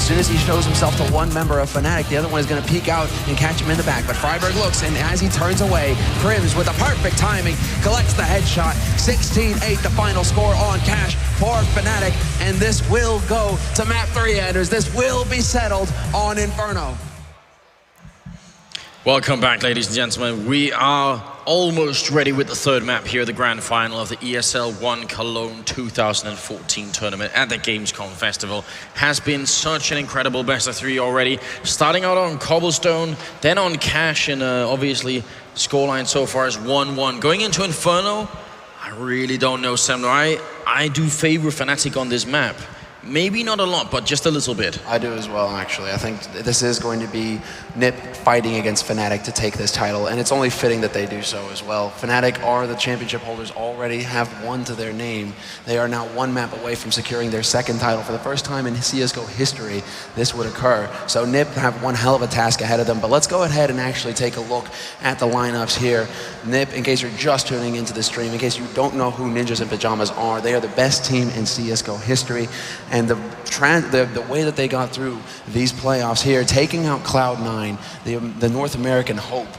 soon as he shows himself to one member of Fnatic, the other one is going to peek out and catch him in the back. But Freiburg looks, and as he turns away, Crims with the perfect timing collects the headshot. 16-8 the final score on cash for Fnatic, and this will go to map 3, Anders. This will be settled on Inferno. Welcome back, ladies and gentlemen. We are almost ready with the third map here, the grand final of the ESL 1 Cologne 2014 tournament at the Gamescom Festival. Has been such an incredible best of 3 already. Starting out on Cobblestone, then on Cash, and obviously scoreline so far is 1-1. Going into Inferno, I really don't know, Samurai. I do favor Fnatic on this map. Maybe not a lot, but just a little bit. I do as well, actually. I think this is going to be NiP fighting against Fnatic to take this title, and it's only fitting that they do so as well. Fnatic are the championship holders, already have one to their name. They are now one map away from securing their second title. For the first time in CSGO history, this would occur. So NiP have one hell of a task ahead of them, but let's go ahead and actually take a look at the lineups here. NiP, in case you're just tuning into the stream, in case you don't know who Ninjas in Pajamas are, they are the best team in CSGO history. And the way that they got through these playoffs here, taking out Cloud9, the North American hope,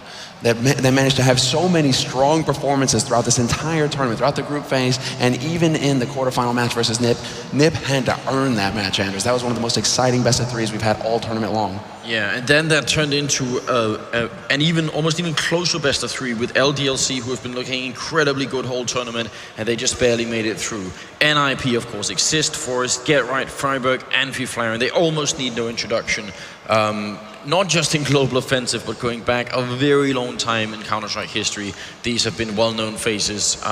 they managed to have so many strong performances throughout this entire tournament, throughout the group phase, and even in the quarterfinal match versus NiP. NiP had to earn that match, Anders. That was one of the most exciting best of 3s we've had all tournament long. Yeah, and then that turned into an almost even closer best of 3 with LDLC, who have been looking incredibly good whole tournament, and they just barely made it through. NiP, of course, Exist, Forest, Get Right, Freiburg, and Fiflaren. They almost need no introduction. Not just in Global Offensive, but going back a very long time in Counter-Strike history, these have been well-known faces.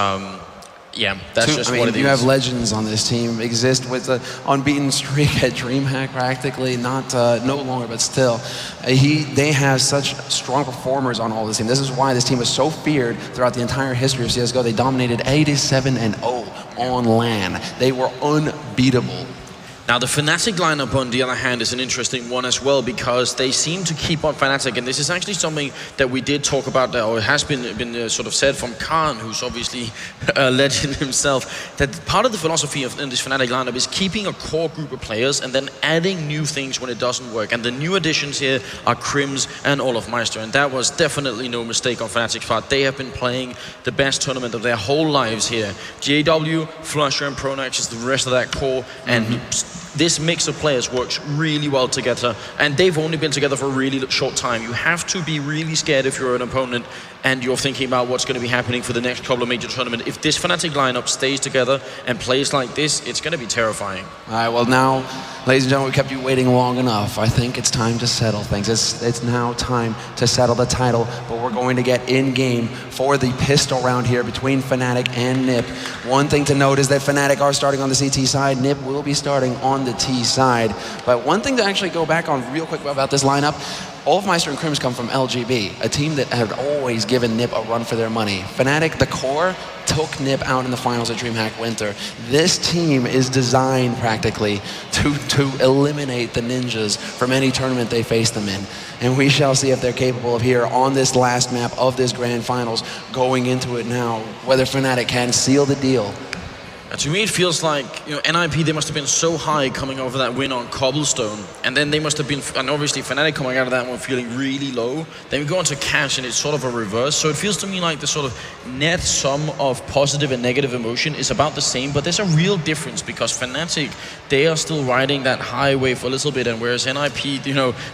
Yeah, that's just what it is. You have legends on this team. Exist with the unbeaten streak at DreamHack, practically, not no longer, but still. They have such strong performers on all this team. This is why this team was so feared throughout the entire history of CSGO. They dominated 87-0 on LAN. They were unbeatable. Now, the Fnatic lineup, on the other hand, is an interesting one as well, because they seem to keep on Fnatic, and this is actually something that we did talk about, or it has been sort of said from Khan, who's obviously a legend himself, that part of the philosophy in this Fnatic lineup is keeping a core group of players and then adding new things when it doesn't work. And the new additions here are Crims and Olofmeister, and that was definitely no mistake on Fnatic's part. They have been playing the best tournament of their whole lives here. JW, Flusher, and Pronax is the rest of that core, and this mix of players works really well together, and they've only been together for a really short time. You have to be really scared if you're an opponent and you're thinking about what's going to be happening for the next couple of major tournaments. If this Fnatic lineup stays together and plays like this, it's going to be terrifying. All right, well now, ladies and gentlemen, we kept you waiting long enough. I think it's time to settle things. It's now time to settle the title, but we're going to get in-game for the pistol round here between Fnatic and NiP. One thing to note is that Fnatic are starting on the CT side. NiP will be starting on the T side. But one thing to actually go back on real quick about this lineup, Olofmeister and Crims come from LGB, a team that have always given NiP a run for their money. Fnatic, the core, took NiP out in the finals at DreamHack Winter. This team is designed practically to eliminate the Ninjas from any tournament they face them in. And we shall see if they're capable of here on this last map of this grand finals, going into it now, whether Fnatic can seal the deal. To me, it feels like, NiP, they must have been so high coming over that win on Cobblestone, and then they must have been, and obviously Fnatic coming out of that one feeling really low. Then we go into Cash, and it's sort of a reverse. So it feels to me like the sort of net sum of positive and negative emotion is about the same, but there's a real difference, because Fnatic, they are still riding that high wave for a little bit, and whereas NiP,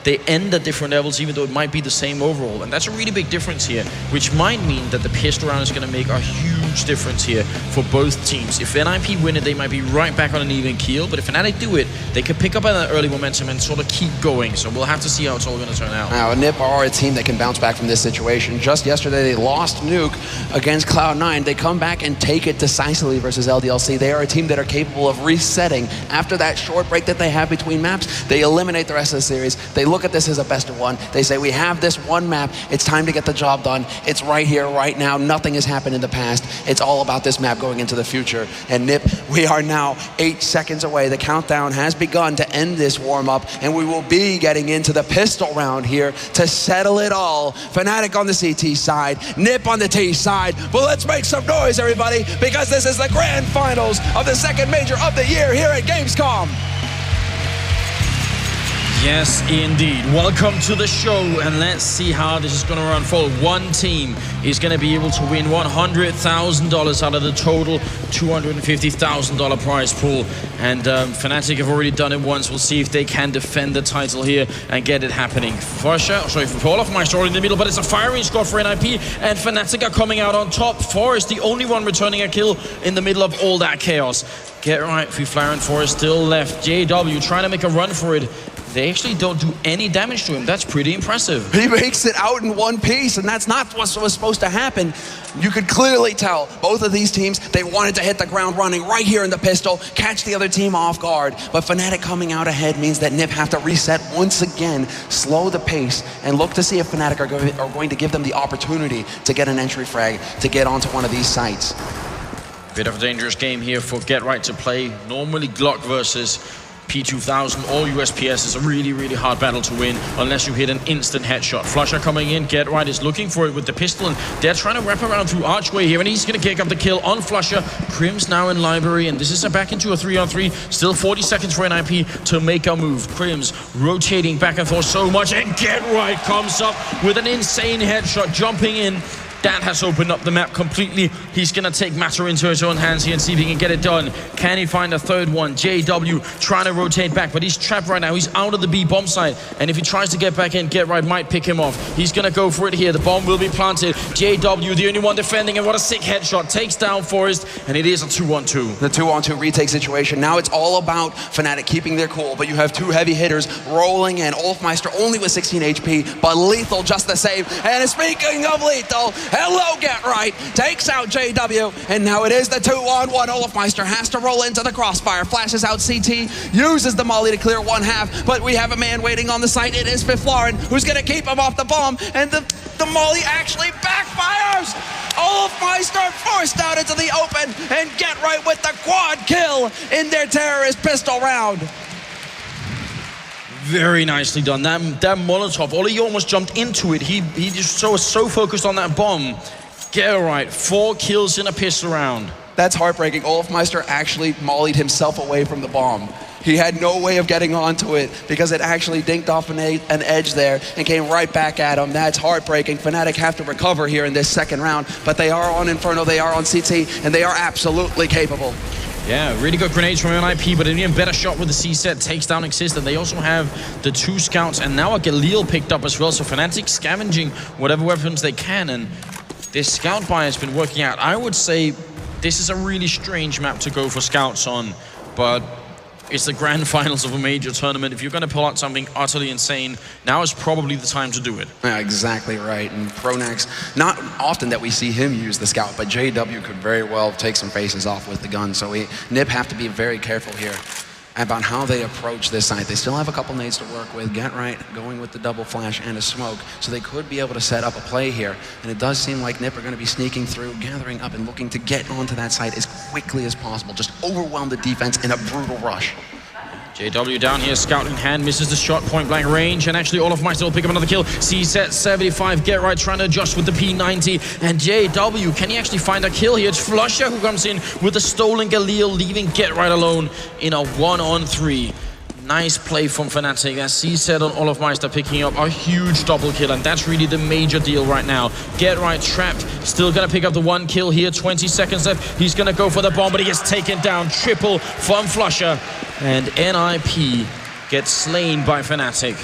they end at different levels, even though it might be the same overall. And that's a really big difference here, which might mean that the pistol round is going to make a huge difference here for both teams. If NiP win it, they might be right back on an even keel, but if Fnatic do it, they could pick up on that early momentum and sort of keep going. So we'll have to see how it's all going to turn out. Now, NiP are a team that can bounce back from this situation. Just yesterday, they lost Nuke against Cloud9. They come back and take it decisively versus LDLC. They are a team that are capable of resetting. After that short break that they have between maps, they eliminate the rest of the series. They look at this as a best of one. They say, we have this one map. It's time to get the job done. It's right here, right now. Nothing has happened in the past. It's all about this map going into the future. And NiP, we are now 8 seconds away. The countdown has begun to end this warm-up, and we will be getting into the pistol round here to settle it all. Fnatic on the CT side, NiP on the T side. But let's make some noise, everybody, because this is the grand finals of the second major of the year here at Gamescom. Yes, indeed. Welcome to the show, and let's see how this is going to unfold. One team is going to be able to win $100,000 out of the total $250,000 prize pool. And Fnatic have already done it once. We'll see if they can defend the title here and get it happening. For Olofmeister already in the middle, but it's a firing squad for NiP, and Fnatic are coming out on top. Forest, the only one returning a kill in the middle of all that chaos. Get right, Fiflare and Forest still left. JW trying to make a run for it. They actually don't do any damage to him. That's pretty impressive. He makes it out in one piece, and that's not what was supposed to happen. You could clearly tell both of these teams, they wanted to hit the ground running right here in the pistol, catch the other team off guard. But Fnatic coming out ahead means that NiP have to reset once again, slow the pace, and look to see if Fnatic are going to give them the opportunity to get an entry frag, to get onto one of these sites. Bit of a dangerous game here for Get Right to play. Normally Glock versus P2000 or USPS is a really, really hard battle to win unless you hit an instant headshot. Flusher coming in, Get Right is looking for it with the pistol, and they're trying to wrap around through Archway here, and he's going to kick up the kill on Flusher. Crim's now in Library, and this is back into a 3-on-3. Still 40 seconds for NiP to make a move. Crim's rotating back and forth so much, and Get Right comes up with an insane headshot, jumping in. That has opened up the map completely. He's going to take matter into his own hands here and see if he can get it done. Can he find a third one? JW trying to rotate back, but he's trapped right now. He's out of the B bomb site, and if he tries to get back in, Get Right might pick him off. He's going to go for it here. The bomb will be planted. JW, the only one defending, and what a sick headshot. Takes down Forest, and it is a 2-on-2. The 2-on-2 retake situation. Now it's all about Fnatic keeping their cool, but you have two heavy hitters rolling in. Olofmeister only with 16 HP, but lethal just the same. And speaking of lethal, hello, Get Right, takes out JW, and now it is the 2-on-1. Olofmeister has to roll into the crossfire, flashes out CT, uses the molly to clear one half, but we have a man waiting on the site. It is Fiflaren who's going to keep him off the bomb, and the molly actually backfires. Olofmeister forced out into the open, and Get Right with the quad kill in their terrorist pistol round. Very nicely done. That Molotov, Ollie almost jumped into it. He just was so focused on that bomb. Get Right, 4 kills in a pistol round. That's heartbreaking. Olofmeister actually mollied himself away from the bomb. He had no way of getting onto it because it actually dinked off an edge there and came right back at him. That's heartbreaking. Fnatic have to recover here in this second round, but they are on Inferno, they are on CT, and they are absolutely capable. Yeah, really good grenades from NiP, but an even better shot with the C-set, takes down Exist, and they also have the 2 scouts, and now a Galil picked up as well, so Fnatic scavenging whatever weapons they can, and this scout buy has been working out. I would say this is a really strange map to go for scouts on, but it's the grand finals of a major tournament. If you're going to pull out something utterly insane, now is probably the time to do it. Yeah, exactly right. And Pronax, not often that we see him use the scout, but JW could very well take some faces off with the gun. So NiP have to be very careful here about how they approach this site. They still have a couple nades to work with. Get Right going with the double flash and a smoke, so they could be able to set up a play here. And it does seem like NiP are going to be sneaking through, gathering up and looking to get onto that site as quickly as possible. Just overwhelm the defense in a brutal rush. JW down here, scout in hand, misses the shot, point blank range, and actually Olofmeister will pick up another kill. C-set 75, Get Right trying to adjust with the P90, and JW, can he actually find a kill here? It's Flusher who comes in with the stolen Galil, leaving Get Right alone in a 1-on-3. Nice play from Fnatic. As C-set on Olofmeister, picking up a huge double kill, and that's really the major deal right now. Get Right trapped, still gonna pick up the 1 kill here, 20 seconds left. He's gonna go for the bomb, but he gets taken down. Triple from Flusher, and NiP gets slain by Fnatic.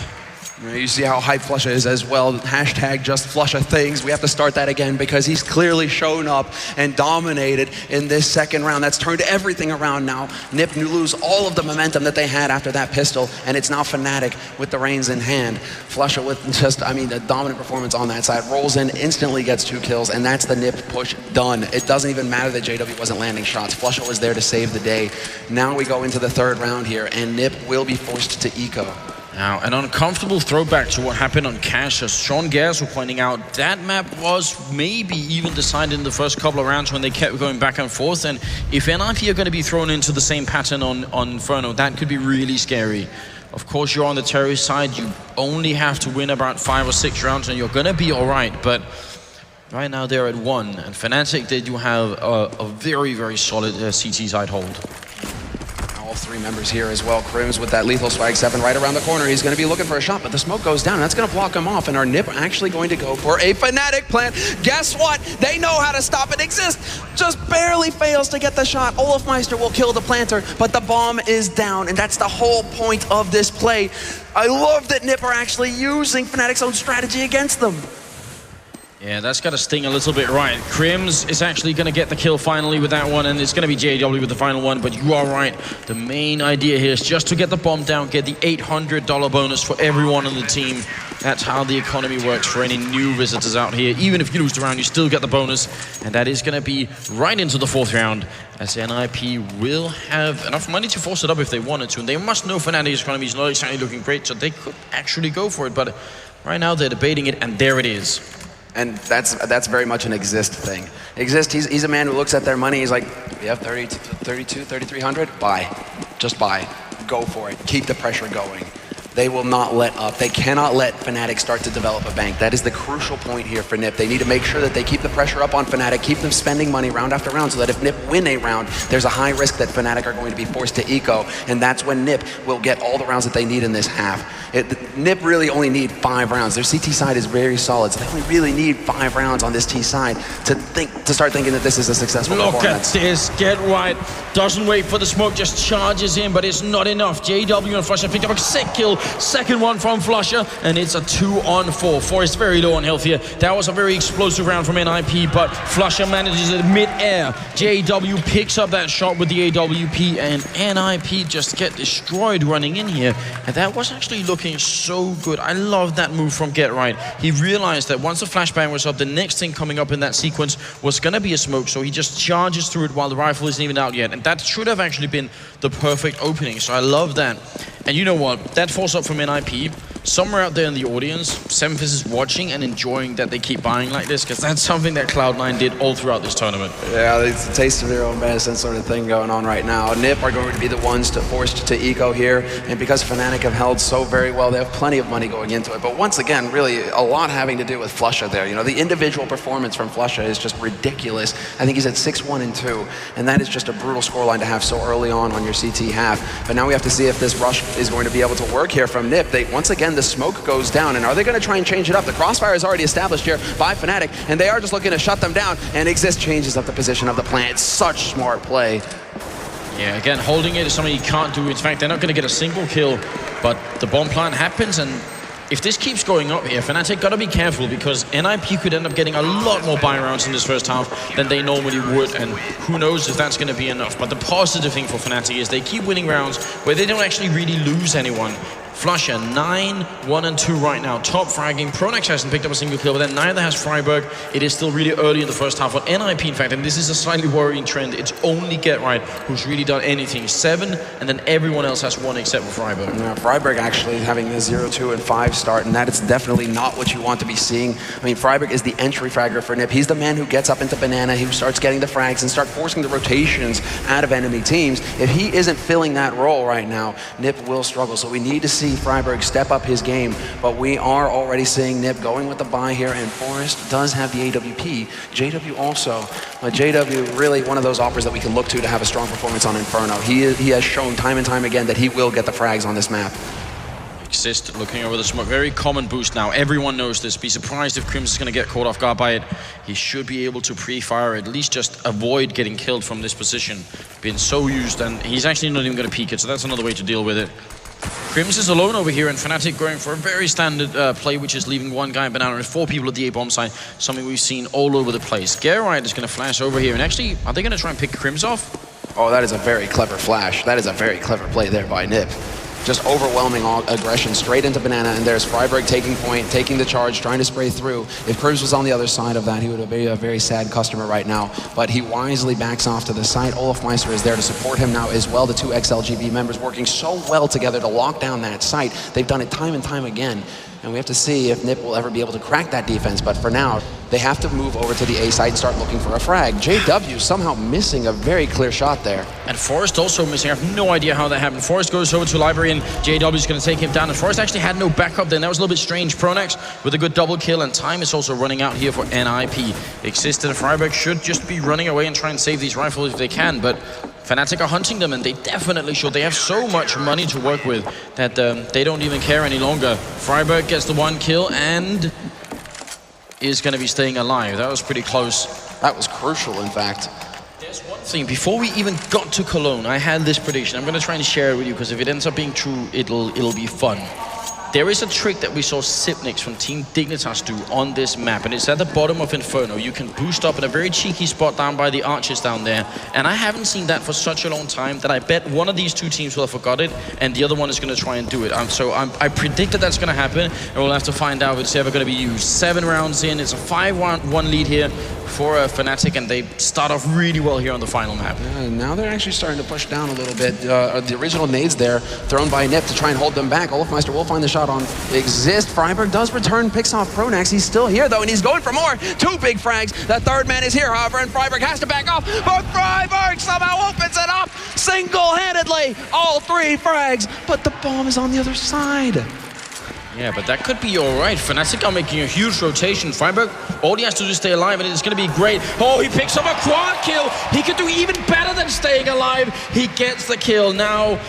You see how hype Flusher is as well. Hashtag just Flusher things. We have to start that again because he's clearly shown up and dominated in this second round. That's turned everything around now. NiP lose all of the momentum that they had after that pistol, and it's now Fnatic with the reins in hand. Flusher with just, I mean, a dominant performance on that side. Rolls in, instantly gets 2 kills, and that's the NiP push done. It doesn't even matter that JW wasn't landing shots. Flusher was there to save the day. Now we go into the 3rd round here, and NiP will be forced to eco. Now, an uncomfortable throwback to what happened on Cash, as Sean Gers was pointing out, that map was maybe even decided in the first couple of rounds when they kept going back and forth, and if NiP are going to be thrown into the same pattern on Inferno, that could be really scary. Of course, you're on the terrorist side, you only have to win about 5 or 6 rounds and you're going to be alright, but right now they're at 1, and Fnatic, they do have a very, very solid CT side hold. 3 members here as well. Crims with that lethal swag 7 right around the corner. He's going to be looking for a shot, but the smoke goes down. That's going to block him off, and our NiP actually going to go for a Fnatic plant. Guess what? They know how to stop it. Exist just barely fails to get the shot. Olofmeister will kill the planter, but the bomb is down, and that's the whole point of this play. I love that NiP are actually using Fnatic's own strategy against them. Yeah, that's got to sting a little bit, right? Crims is actually going to get the kill finally with that one, and it's going to be JW with the final one, but you are right. The main idea here is just to get the bomb down, get the $800 bonus for everyone on the team. That's how the economy works for any new visitors out here. Even if you lose the round, you still get the bonus, and that is going to be right into the 4th round, as NiP will have enough money to force it up if they wanted to, and they must know Fnatic's economy is not exactly looking great, so they could actually go for it, but right now they're debating it, and there it is. And that's very much an Exist thing. Exist, he's a man who looks at their money, he's like, we have 32, 3,300, buy. Just buy. Go for it. Keep the pressure going. They will not let up. They cannot let Fnatic start to develop a bank. That is the crucial point here for NiP. They need to make sure that they keep the pressure up on Fnatic, keep them spending money round after round, so that if NiP win a round, there's a high risk that Fnatic are going to be forced to eco, and that's when NiP will get all the rounds that they need in this half. NiP really only need 5 rounds. Their CT side is very solid, so they only really need 5 rounds on this T side to start thinking that this is a successful performance. Look at this, get right. Doesn't wait for the smoke, just charges in, but it's not enough. JW and Flusher picked up a sick kill. Second one from Flusher, and it's a 2-on-4. Forest very low on health here. That was a very explosive round from NiP, but Flusher manages it mid-air. JW picks up that shot with the AWP, and NiP just get destroyed running in here. And that was actually looking so good. I love that move from Get Right. He realized that once the flashbang was up, the next thing coming up in that sequence was going to be a smoke, so he just charges through it while the rifle isn't even out yet. And that should have actually been the perfect opening, so I love that. And you know what? That falls up from NiP. Somewhere out there in the audience, Seventh is watching and enjoying that they keep buying like this, because that's something that Cloud9 did all throughout this tournament. Yeah, it's a taste of their own medicine sort of thing going on right now. NiP are going to be the ones forced to eco here, and because Fnatic have held so very well, they have plenty of money going into it. But once again, really a lot having to do with Flusher there. You know, the individual performance from Flusher is just ridiculous. I think he's at 6-1-2, and that is just a brutal scoreline to have so early on your CT half. But now we have to see if this rush is going to be able to work here from NiP. Once again, the smoke goes down, and are they going to try and change it up? The crossfire is already established here by Fnatic, and they are just looking to shut them down, and Exist changes up the position of the plant. It's such smart play. Yeah, again, holding it is something you can't do. In fact, they're not going to get a single kill, but the bomb plant happens, and if this keeps going up here, Fnatic got to be careful, because NiP could end up getting a lot more buy rounds in this first half than they normally would, and who knows if that's going to be enough. But the positive thing for Fnatic is they keep winning rounds where they don't actually really lose anyone. Flusher, 9-1-2 right now, top fragging. Pronex hasn't picked up a single kill, but then neither has Freiburg. It is still really early in the first half for NiP, in fact, and this is a slightly worrying trend. It's only Get Right who's really done anything. 7, and then everyone else has 1 except for Freiburg. Yeah, Freiburg actually having the 0-2-5 start, and that is definitely not what you want to be seeing. I mean, Freiburg is the entry fragger for NiP. He's the man who gets up into Banana, who starts getting the frags and start forcing the rotations out of enemy teams. If he isn't filling that role right now, NiP will struggle, so we need to see Freiburg step up his game, but we are already seeing NiP going with the buy here, and Forest does have the AWP. JW also, but JW really one of those offers that we can look to have a strong performance on Inferno. He has shown time and time again that he will get the frags on this map. Exist looking over the smoke. Very common boost now. Everyone knows this. Be surprised if Crims is going to get caught off guard by it. He should be able to pre-fire, at least just avoid getting killed from this position. Been so used, and he's actually not even going to peek it, so that's another way to deal with it. Crims is alone over here, and Fnatic going for a very standard play, which is leaving 1 guy in Banana and 4 people at the A-bomb side, something we've seen all over the place. Geralt is going to flash over here, and actually, are they going to try and pick Crims off? Oh, that is a very clever flash. That is a very clever play there by NiP. Just overwhelming aggression straight into Banana, and there's Freiburg taking point, taking the charge, trying to spray through. If Crims was on the other side of that, he would be a very sad customer right now, but he wisely backs off to the side. Olofmeister is there to support him now as well. The 2 XLGB members working so well together to lock down that site. They've done it time and time again, and we have to see if NiP will ever be able to crack that defense, but for now, they have to move over to the A side and start looking for a frag. JW somehow missing a very clear shot there. And Forest also missing. I have no idea how that happened. Forest goes over to Library, and JW is going to take him down. And Forest actually had no backup then. That was a little bit strange. Pronex with a good double kill, and time is also running out here for NiP. Exist and Freiburg should just be running away and try and save these rifles if they can, but Fnatic are hunting them, and they definitely should. They have so much money to work with that they don't even care any longer. Freiburg gets the 1 kill and is going to be staying alive. That was pretty close. That was crucial, in fact. There's one thing, before we even got to Cologne, I had this prediction. I'm going to try and share it with you, because if it ends up being true, it'll be fun. There is a trick that we saw Sipnix from Team Dignitas do on this map, and it's at the bottom of Inferno. You can boost up in a very cheeky spot down by the archers down there, and I haven't seen that for such a long time that I bet one of these two teams will have forgot it, and the other one is going to try and do it. I predict that that's going to happen, and we'll have to find out if it's ever going to be used. 7 rounds in, it's a 5-1 lead here for Fnatic, and they start off really well here on the final map. Yeah, now they're actually starting to push down a little bit. The original nades there, thrown by NiP to try and hold them back. Olofmeister will find the shot on Exist. Freiburg does return, picks off Pronax. He's still here, though, and he's going for more. 2 big frags. The third man is here, however, and Freiburg has to back off. But Freiburg somehow opens it up single-handedly. All 3 frags, but the bomb is on the other side. Yeah, but that could be all right. Fnatic are making a huge rotation. Freiburg, all he has to do is stay alive, and it's going to be great. Oh, he picks up a quad kill. He could do even better than staying alive. He gets the kill. Now,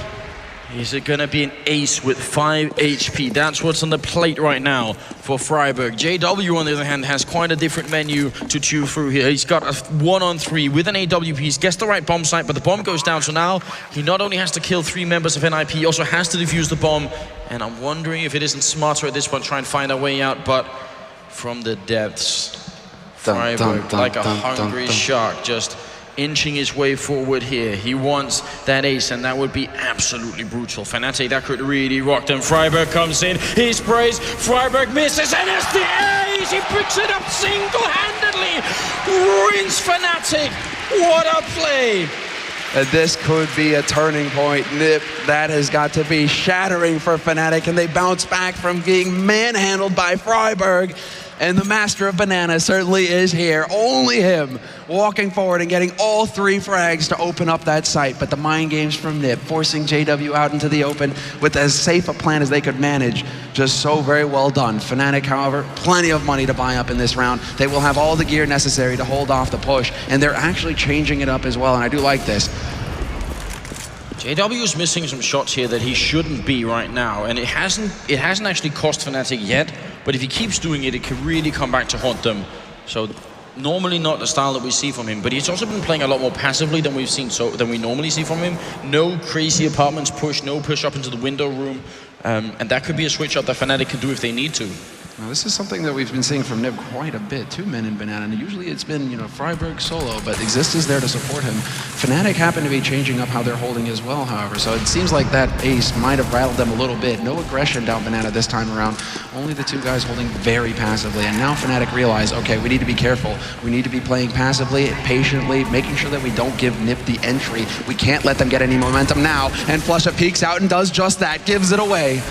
is it going to be an ace with 5 HP? That's what's on the plate right now for Freiburg. JW, on the other hand, has quite a different menu to chew through here. He's got a 1-on-3 with an AWP. He gets the right bomb site, but the bomb goes down. So now he not only has to kill 3 members of NiP, he also has to defuse the bomb. And I'm wondering if it isn't smarter at this point, try and find a way out. But from the depths, Freiburg, like a hungry shark, just inching his way forward here. He wants that ace, and that would be absolutely brutal. Fnatic, that could really rock them. Freiburg comes in, he sprays, Freiburg misses, and it's the ace! He picks it up single-handedly, ruins Fnatic. What a play! This could be a turning point. NiP, that has got to be shattering for Fnatic, and they bounce back from being manhandled by Freiburg. And the master of Banana certainly is here. Only him walking forward and getting all 3 frags to open up that site. But the mind games from NiP, forcing JW out into the open with as safe a plan as they could manage. Just so very well done. Fnatic, however, plenty of money to buy up in this round. They will have all the gear necessary to hold off the push. And they're actually changing it up as well, and I do like this. JW is missing some shots here that he shouldn't be right now, and it hasn't actually cost Fnatic yet, but if he keeps doing it, it can really come back to haunt them. So normally not the style that we see from him, but he's also been playing a lot more passively than we normally see from him. No crazy apartments push, no push up into the window room, and that could be a switch up that Fnatic can do if they need to. Now, this is something that we've been seeing from NiP quite a bit. 2 men in Banana, and usually it's been, Freiburg solo, but Exist is there to support him. Fnatic happen to be changing up how they're holding as well, however, so it seems like that ace might have rattled them a little bit. No aggression down Banana this time around. Only the 2 guys holding very passively, and now Fnatic realize, okay, we need to be careful. We need to be playing passively, patiently, making sure that we don't give NiP the entry. We can't let them get any momentum now, and Flusha peeks out and does just that, gives it away.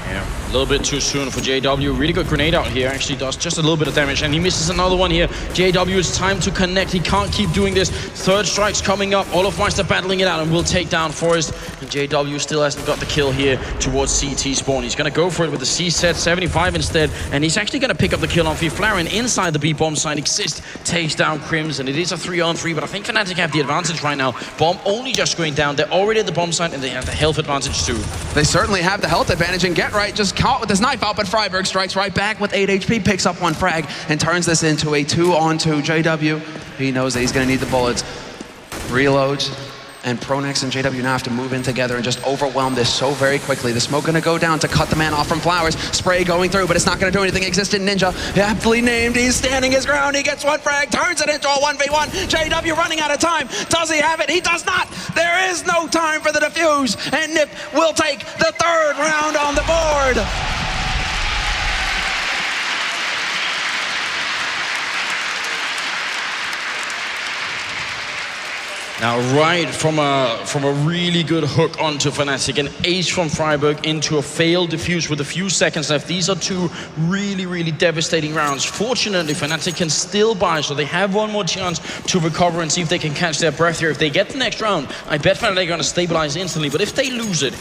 Yeah, a little bit too soon for JW. Really good grenade out here. Actually does just a little bit of damage, and he misses another one here. JW, it's time to connect. He can't keep doing this. 3rd strike's coming up. Olofmeister battling it out and will take down Forest. And JW still hasn't got the kill here towards CT spawn. He's going to go for it with the C-set 75 instead, and he's actually going to pick up the kill on Flaren inside the B-bomb side. Exist takes down Crims, and it is a 3-on-3, but I think Fnatic have the advantage right now. Bomb only just going down. They're already at the bomb side, and they have the health advantage too. They certainly have the health advantage, and Get Right just caught with his knife out, but Freiburg strikes right back with 8 HP, picks up 1 frag, and turns this into a 2-on-2. JW, he knows that he's going to need the bullets. Reloads, and Pronax and JW now have to move in together and just overwhelm this so very quickly. The smoke going to go down to cut the man off from Flowers. Spray going through, but it's not going to do anything. Existent Ninja, aptly named. He's standing his ground. He gets 1 frag, turns it into a 1v1. JW running out of time. Does he have it? He does not. There is no time for the defuse, and NiP will take the 3rd round on the board. Now, right from a really good hook onto Fnatic, an ace from Freiburg into a failed defuse with a few seconds left. These are 2 really, really devastating rounds. Fortunately, Fnatic can still buy, so they have 1 more chance to recover and see if they can catch their breath here. If they get the next round, I bet Fnatic are going to stabilize instantly, but if they lose it,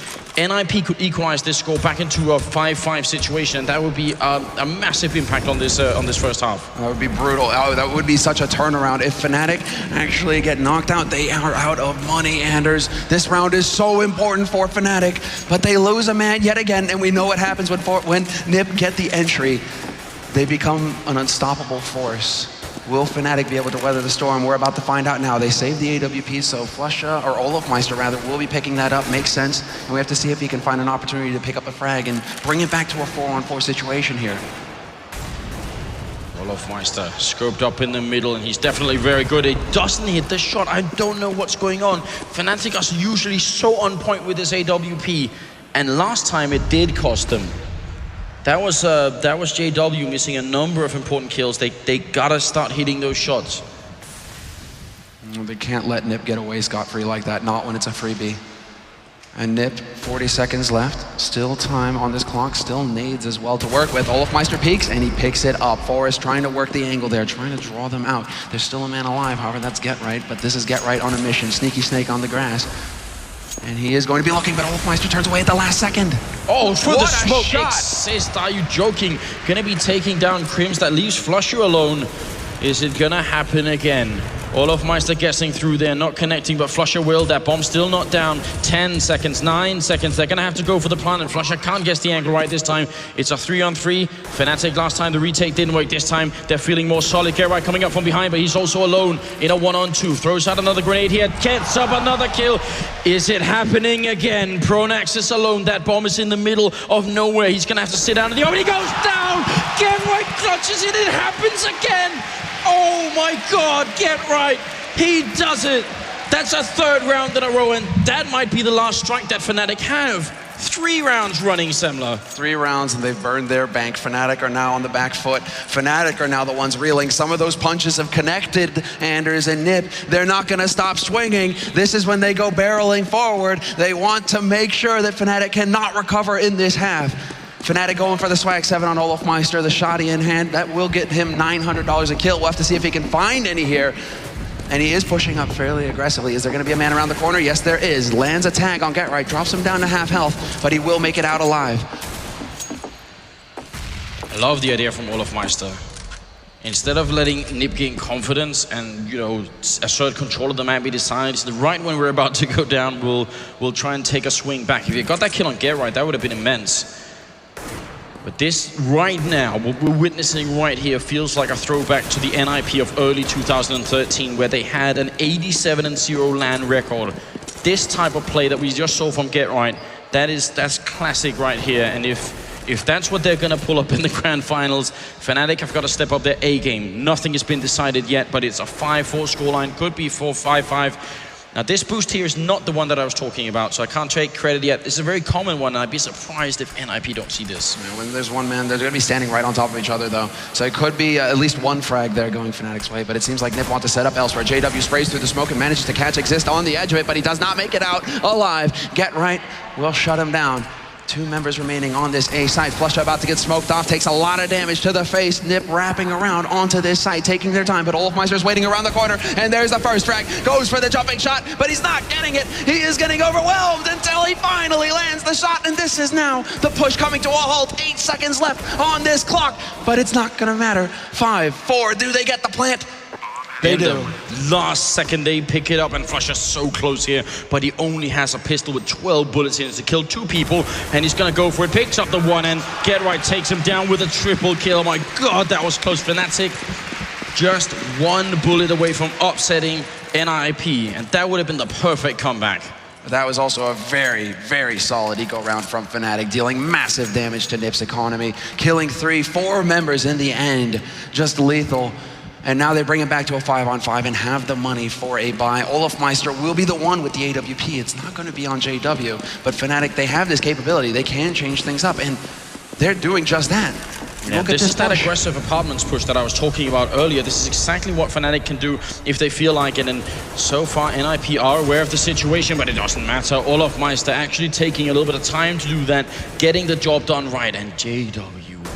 NiP could equalize this score back into a 5-5 situation, and that would be a massive impact on this first half. That would be brutal. Oh, that would be such a turnaround. If Fnatic actually get knocked out, they are out of money, Anders. This round is so important for Fnatic, but they lose a man yet again, and we know what happens when NiP get the entry. They become an unstoppable force. Will Fnatic be able to weather the storm? We're about to find out now. They saved the AWP, so Flusha, or Olofmeister rather, will be picking that up. Makes sense. And we have to see if he can find an opportunity to pick up a frag and bring it back to a 4-on-4 situation here. Olofmeister scoped up in the middle, and he's definitely very good. He doesn't hit the shot. I don't know what's going on. Fnatic are usually so on point with this AWP, and last time it did cost them. That was JW missing a number of important kills. They gotta start hitting those shots. They can't let NiP get away scot-free like that, not when it's a freebie. And NiP, 40 seconds left. Still time on this clock, still nades as well to work with. Olofmeister peeks, and he picks it up. Forrest trying to work the angle there, trying to draw them out. There's still a man alive, however, that's Get Right, but this is Get Right on a mission. Sneaky Snake on the grass. And he is going to be looking, but Olofmeister turns away at the last second. Oh, for the smoke shot. assist. Are you joking? Gonna be taking down Crims. That leaves Flusha alone. Is it gonna happen again? Olofmeister guessing through there, not connecting, but Flusha will. That bomb still not down. 10 seconds, 9 seconds. They're gonna have to go for the plant, and Flusha can't guess the angle right this time. It's a 3-on-3. Fnatic last time, the retake didn't work. This time, they're feeling more solid. Get Right coming up from behind, but he's also alone in a 1-on-2. Throws out another grenade here, gets up another kill. Is it happening again? Pronax is alone. That bomb is in the middle of nowhere. He's gonna have to sit down in the open. He goes down! Get Right clutches it, it happens again! Oh my God, Get Right, he does it. That's a third round in a row, and that might be the last strike that Fnatic have. 3 rounds running, Semler. 3 rounds, and they've burned their bank. Fnatic are now on the back foot. Fnatic are now the ones reeling. Some of those punches have connected, Anders and NiP. They're not gonna stop swinging. This is when they go barreling forward. They want to make sure that Fnatic cannot recover in this half. Fnatic going for the swag 7 on Olofmeister, the shotty in hand. That will get him $900 a kill. We'll have to see if he can find any here. And he is pushing up fairly aggressively. Is there gonna be a man around the corner? Yes, there is. Lands a tag on Get Right, drops him down to half health, but he will make it out alive. I love the idea from Olofmeister. Instead of letting NiP gain confidence and, you know, assert control of the map, he decides the right when we're about to go down, we'll try and take a swing back. If he got that kill on Get Right, that would have been immense. But this right now, what we're witnessing right here feels like a throwback to the NiP of early 2013, where they had an 87-0 LAN record. This type of play that we just saw from Get Right, that's classic right here. And if that's what they're gonna pull up in the grand finals, Fnatic have got to step up their A game. Nothing has been decided yet, but it's a 5-4 scoreline, could be 4-5-5. Now this boost here is not the one that I was talking about, so I can't take credit yet. This is a very common one, and I'd be surprised if NiP don't see this. Yeah, when there's one man, they're going to be standing right on top of each other, though. So it could be at least one frag there going Fnatic's way, but it seems like NiP want to set up elsewhere. JW sprays through the smoke and manages to catch Exist on the edge of it, but he does not make it out alive. Get Right will shut him down. 2 members remaining on this A site. Flusha about to get smoked off, takes a lot of damage to the face. NiP wrapping around onto this site, taking their time, but Olofmeister's waiting around the corner, and there's the first frag. Goes for the jumping shot, but he's not getting it. He is getting overwhelmed until he finally lands the shot, and this is now the push coming to a halt. 8 seconds left on this clock, but it's not gonna matter. 5-4, do they get the plant? They do. Last second they pick it up, and Flusha's so close here, but he only has a pistol with 12 bullets in it to kill 2 people, and he's gonna go for it. Picks up the 1, and Get Right takes him down with a triple kill. Oh my God, that was close. Fnatic just 1 bullet away from upsetting NiP, and that would have been the perfect comeback. That was also a very, very solid eco round from Fnatic, dealing massive damage to NiP's economy, killing 3-4 members in the end. Just lethal. And now they bring it back to a 5-on-5 and have the money for a buy. Olofmeister will be the one with the AWP. It's not going to be on JW, but Fnatic, they have this capability. They can change things up, and they're doing just that. Yeah, this is that aggressive apartments push that I was talking about earlier. This is exactly what Fnatic can do if they feel like it, and so far NiP are aware of the situation, but it doesn't matter. Olofmeister actually taking a little bit of time to do that, getting the job done right, and JW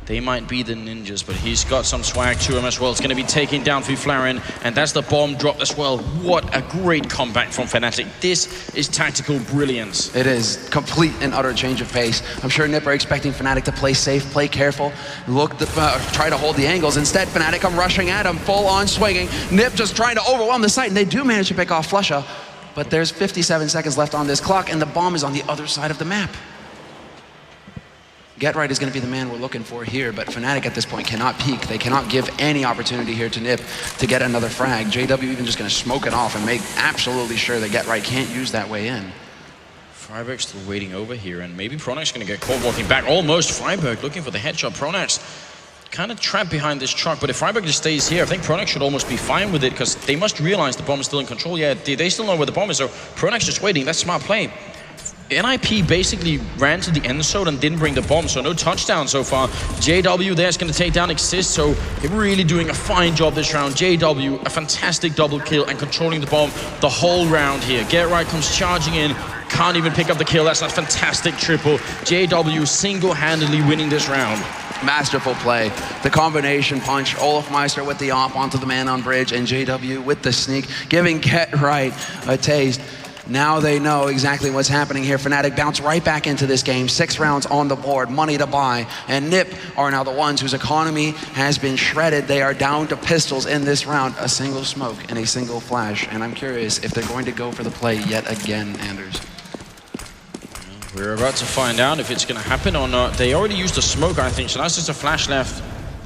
They might be the ninjas, but he's got some swag to him as well. It's going to be taking down Flaren, and that's the bomb dropped as well. What a great comeback from Fnatic. This is tactical brilliance. It is complete and utter change of pace. I'm sure NiP are expecting Fnatic to play safe, play careful, try to hold the angles. Instead, Fnatic come rushing at him, full on swinging. NiP just trying to overwhelm the site, and they do manage to pick off Flusha. But there's 57 seconds left on this clock, and the bomb is on the other side of the map. GetRight is going to be the man we're looking for here, but Fnatic at this point cannot peek. They cannot give any opportunity here to NiP to get another frag. JW even just going to smoke it off and make absolutely sure that GetRight can't use that way in. Friberg still waiting over here, and maybe Pronax going to get caught walking back. Almost Friberg looking for the headshot. Pronax kind of trapped behind this truck, but if Friberg just stays here, I think Pronax should almost be fine with it, because they must realize the bomb is still in control. Yeah, they still know where the bomb is, so Pronax just waiting. That's smart play. NiP basically ran to the end zone and didn't bring the bomb, so no touchdown so far. JW there's going to take down Exist, so they're really doing a fine job this round. JW, a fantastic double kill and controlling the bomb the whole round here. GetRight comes charging in, can't even pick up the kill. That's a fantastic triple. JW single-handedly winning this round. Masterful play. The combination punch, Olofmeister with the op onto the man on bridge, and JW with the sneak, giving GetRight a taste. Now they know exactly what's happening here. Fnatic bounce right back into this game. 6 rounds on the board, money to buy. And NiP are now the ones whose economy has been shredded. They are down to pistols in this round. A single smoke and a single flash. And I'm curious if they're going to go for the play yet again, Anders. We're about to find out if it's going to happen or not. They already used a smoke, I think, so that's just a flash left.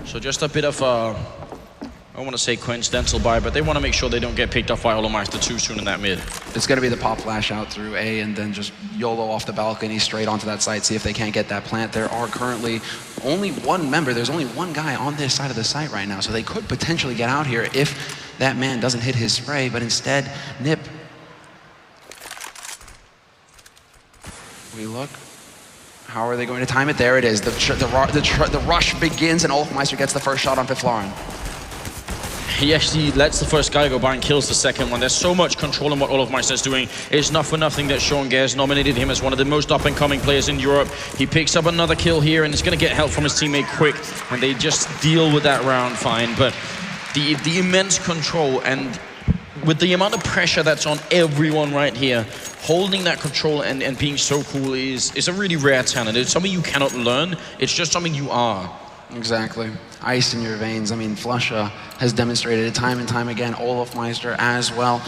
So just a bit of I don't want to say coincidental buy, but they want to make sure they don't get picked off by Olofmeister too soon in that mid. It's going to be the pop flash out through A and then just YOLO off the balcony straight onto that site, see if they can't get that plant. There are currently only one member. There's only one guy on this side of the site right now, so they could potentially get out here if that man doesn't hit his spray, but instead, NiP. We look. How are they going to time it? There it is. The rush begins, and Olofmeister gets the first shot on Flaren. He actually lets the first guy go by and kills the second one. There's so much control in what Olofmeister is doing. It's not for nothing that Sean Gares nominated him as one of the most up-and-coming players in Europe. He picks up another kill here, and is going to get help from his teammate quick, and they just deal with that round fine. But the immense control, and with the amount of pressure that's on everyone right here, holding that control and being so cool is a really rare talent. It's something you cannot learn. It's just something you are. Exactly. Ice in your veins. I mean, Flusha has demonstrated it time and time again. Olofmeister as well.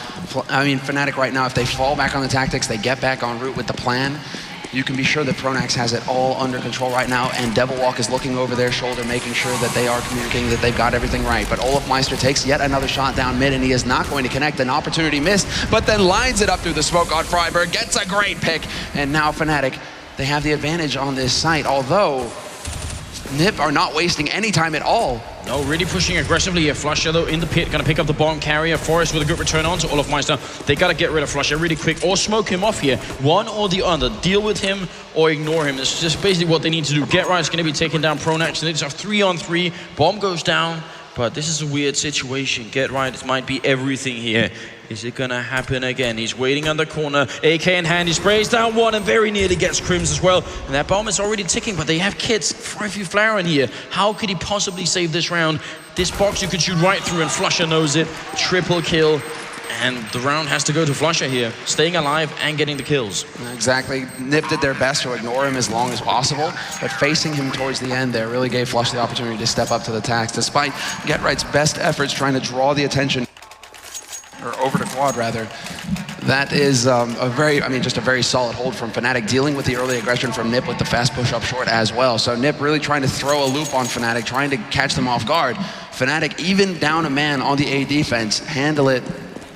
I mean, Fnatic right now, if they fall back on the tactics, they get back en route with the plan, you can be sure that Pronax has it all under control right now, and Devilwalk is looking over their shoulder, making sure that they are communicating that they've got everything right. But Olofmeister takes yet another shot down mid, and he is not going to connect. An opportunity missed, but then lines it up through the smoke on Friberg, gets a great pick, and now Fnatic, they have the advantage on this site, although NiP are not wasting any time at all. No, really pushing aggressively here. Flusha, though, in the pit, gonna pick up the bomb carrier. Forest with a good return on to Olofmeister. They gotta get rid of Flusha really quick, or smoke him off here. One or the other. Deal with him or ignore him. It's just basically what they need to do. GetRight's gonna be taking down Pronax, and it's a 3-on-3. Bomb goes down, but this is a weird situation. GetRight might be everything here. Is it gonna happen again? He's waiting on the corner. AK in hand, he sprays down one and very nearly gets Crims as well. And that bomb is already ticking, but they have kits. Flaren here. How could he possibly save this round? This box you could shoot right through, and Flusha knows it. Triple kill. And the round has to go to Flusha here, staying alive and getting the kills. Exactly. NiP did their best to ignore him as long as possible, but facing him towards the end there really gave Flusha the opportunity to step up to the task, despite GetRight's best efforts trying to draw the attention, or over to quad rather. That is just a very solid hold from Fnatic, dealing with the early aggression from NiP with the fast push up short as well. So NiP really trying to throw a loop on Fnatic, trying to catch them off guard. Fnatic, even down a man on the A defense, handle it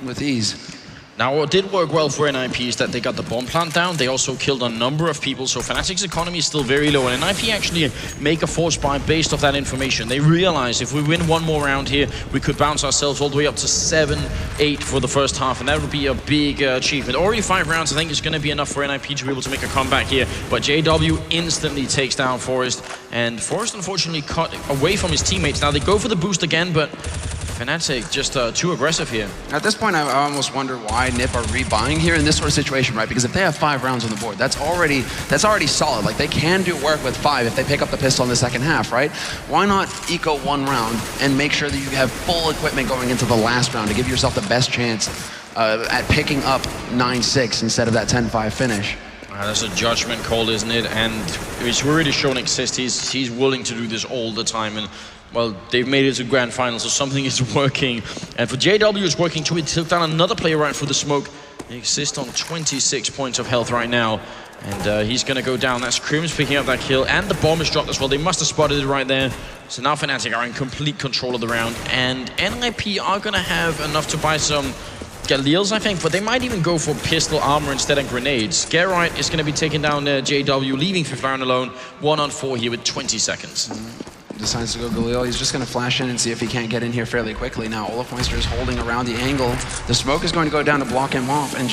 with ease. Now, what did work well for NiP is that they got the bomb plant down. They also killed a number of people, so Fnatic's economy is still very low. And NiP actually make a force buy based off that information. They realize if we win one more round here, we could bounce ourselves all the way up to 7-8 for the first half, and that would be a big achievement. Already 5 rounds, I think, is going to be enough for NiP to be able to make a comeback here. But JW instantly takes down Forest, and Forest unfortunately cut away from his teammates. Now, they go for the boost again, but Fnatic just too aggressive here. At this point, I almost wonder why NiP are rebuying here in this sort of situation, right? Because if they have 5 rounds on the board, that's already solid. Like, they can do work with 5 if they pick up the pistol in the second half, right? Why not eco 1 round and make sure that you have full equipment going into the last round to give yourself the best chance at picking up 9-6 instead of that 10-5 finish? That's a judgment call, isn't it? And he's already shown Exist. He's willing to do this all the time. And well, they've made it to grand final, so something is working. And for JW, it's working too. He took down another player right through the smoke. Exist on 26 points of health right now. And he's going to go down. That's Crims picking up that kill. And the bomb is dropped as well. They must have spotted it right there. So now Fnatic are in complete control of the round. And NiP are going to have enough to buy some Galils, I think, but they might even go for pistol armor instead of grenades. Geralt is going to be taking down JW, leaving Fiflaren alone. 1-on-4 here with 20 seconds. Decides to go Galil. He's just going to flash in and see if he can't get in here fairly quickly. Now Olafmeister is holding around the angle. The smoke is going to go down to block him off. And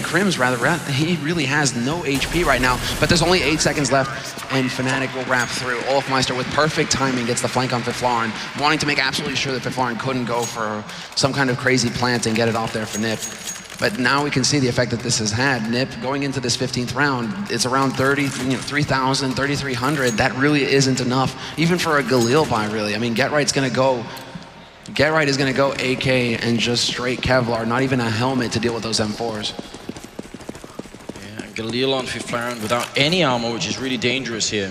Crims, he really has no HP right now. But there's only 8 seconds left, and Fnatic will wrap through. Olafmeister with perfect timing gets the flank on Fiflaren, wanting to make absolutely sure that Fiflaren couldn't go for some kind of crazy plant and get it off there for NiP. But now we can see the effect that this has had. NiP going into this 15th round, it's around 3,000, 3,300. That really isn't enough, even for a Galil buy, really. I mean, Get is going to go AK and just straight Kevlar, not even a helmet to deal with those M4s. Yeah, Galil on Fiflaren without any armor, which is really dangerous here.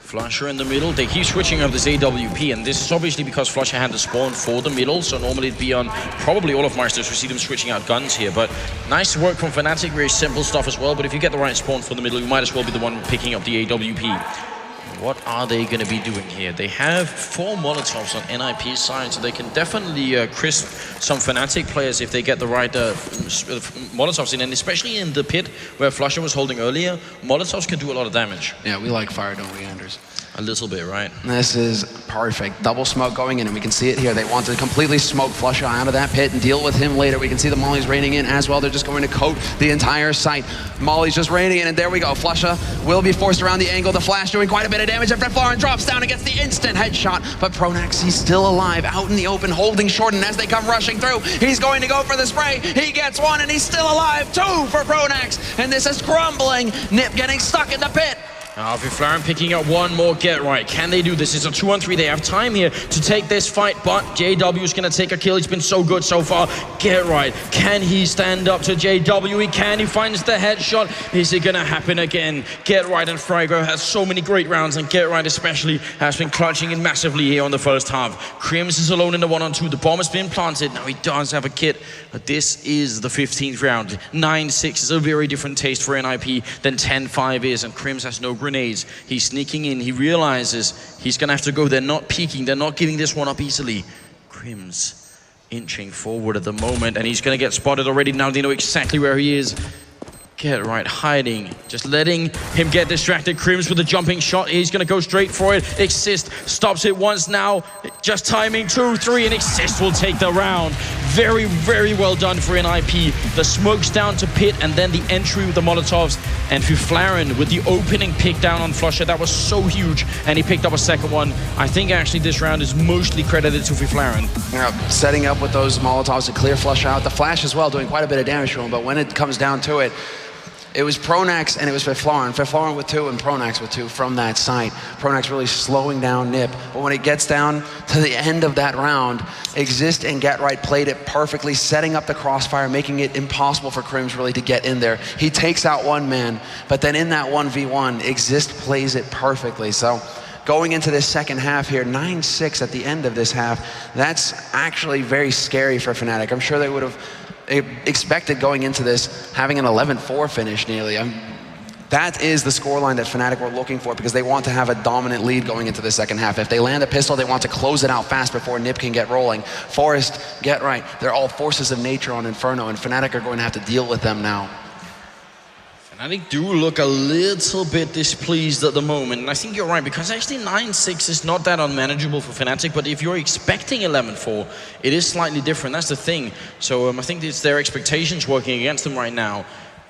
Flusher in the middle. They keep switching up this AWP, and this is obviously because Flusher had the spawn for the middle, so normally it'd be on probably all of Meisters. We see them switching out guns here, but nice work from Fnatic. Very simple stuff as well, but if you get the right spawn for the middle, you might as well be the one picking up the AWP. What are they going to be doing here? They have 4 Molotovs on NiP's side, so they can definitely crisp some Fnatic players if they get the right Molotovs in, and especially in the pit where Flusher was holding earlier, Molotovs can do a lot of damage. Yeah, we like fire, don't we, Anders? A little bit, right? This is perfect. Double smoke going in, and we can see it here. They want to completely smoke Flusher out of that pit and deal with him later. We can see the Molly's raining in as well. They're just going to coat the entire site. Molly's just raining in, and there we go. Flusher will be forced around the angle. The flash doing quite a bit of damage, and Fiflaren drops down and gets the instant headshot. But Pronax, he's still alive, out in the open, holding short, and as they come rushing through, he's going to go for the spray. He gets 1, and he's still alive. 2 for Pronax, and this is crumbling. NiP getting stuck in the pit. Now Fiflaren picking up one more get right. Can they do this? It's a 2-on-3. They have time here to take this fight, but JW is going to take a kill. He's been so good so far. Get right. Can he stand up to JW? He can. He finds the headshot. Is it going to happen again? Get right and Frigo has so many great rounds, and Get right especially has been clutching in massively here on the first half. Crims is alone in the 1-on-2. The bomb has been planted. Now he does have a kit, but this is the 15th round. 9-6 is a very different taste for NiP than 10-5 is, and Crims has no grenades. He's sneaking in. He realizes he's gonna have to go. They're not peeking. They're not giving this one up easily. Crims inching forward at the moment, and he's gonna get spotted already. Now they know exactly where he is. Get right, hiding, just letting him get distracted. Crims with a jumping shot. He's gonna go straight for it. Exist stops it once now. Just timing 2, 3, and Exist will take the round. Very, very well done for NiP. The smokes down to pit, and then the entry with the Molotovs. And Fiflaren with the opening pick down on Flusher. That was so huge, and he picked up a second one. I think actually this round is mostly credited to Fiflaren. Yeah, setting up with those Molotovs to clear Flusher out. The flash as well, doing quite a bit of damage to him, but when it comes down to it, it was Pronax and it was Fiflaren. Fiflaren with 2 and Pronax with 2 from that site. Pronax really slowing down NiP. But when it gets down to the end of that round, Exist and Get Right played it perfectly, setting up the crossfire, making it impossible for Crims really to get in there. He takes out one man, but then in that 1v1, Exist plays it perfectly. So going into this second half here, 9-6 at the end of this half, that's actually very scary for Fnatic. I'm sure they would have expected going into this having an 11-4 finish nearly. That is the scoreline that Fnatic were looking for, because they want to have a dominant lead going into the second half. If they land a pistol, they want to close it out fast before NiP can get rolling. Forest, Get Right, they're all forces of nature on Inferno, and Fnatic are going to have to deal with them now. Fnatic do look a little bit displeased at the moment, and I think you're right, because actually 9-6 is not that unmanageable for Fnatic, but if you're expecting 11-4, it is slightly different. That's the thing. So I think it's their expectations working against them right now.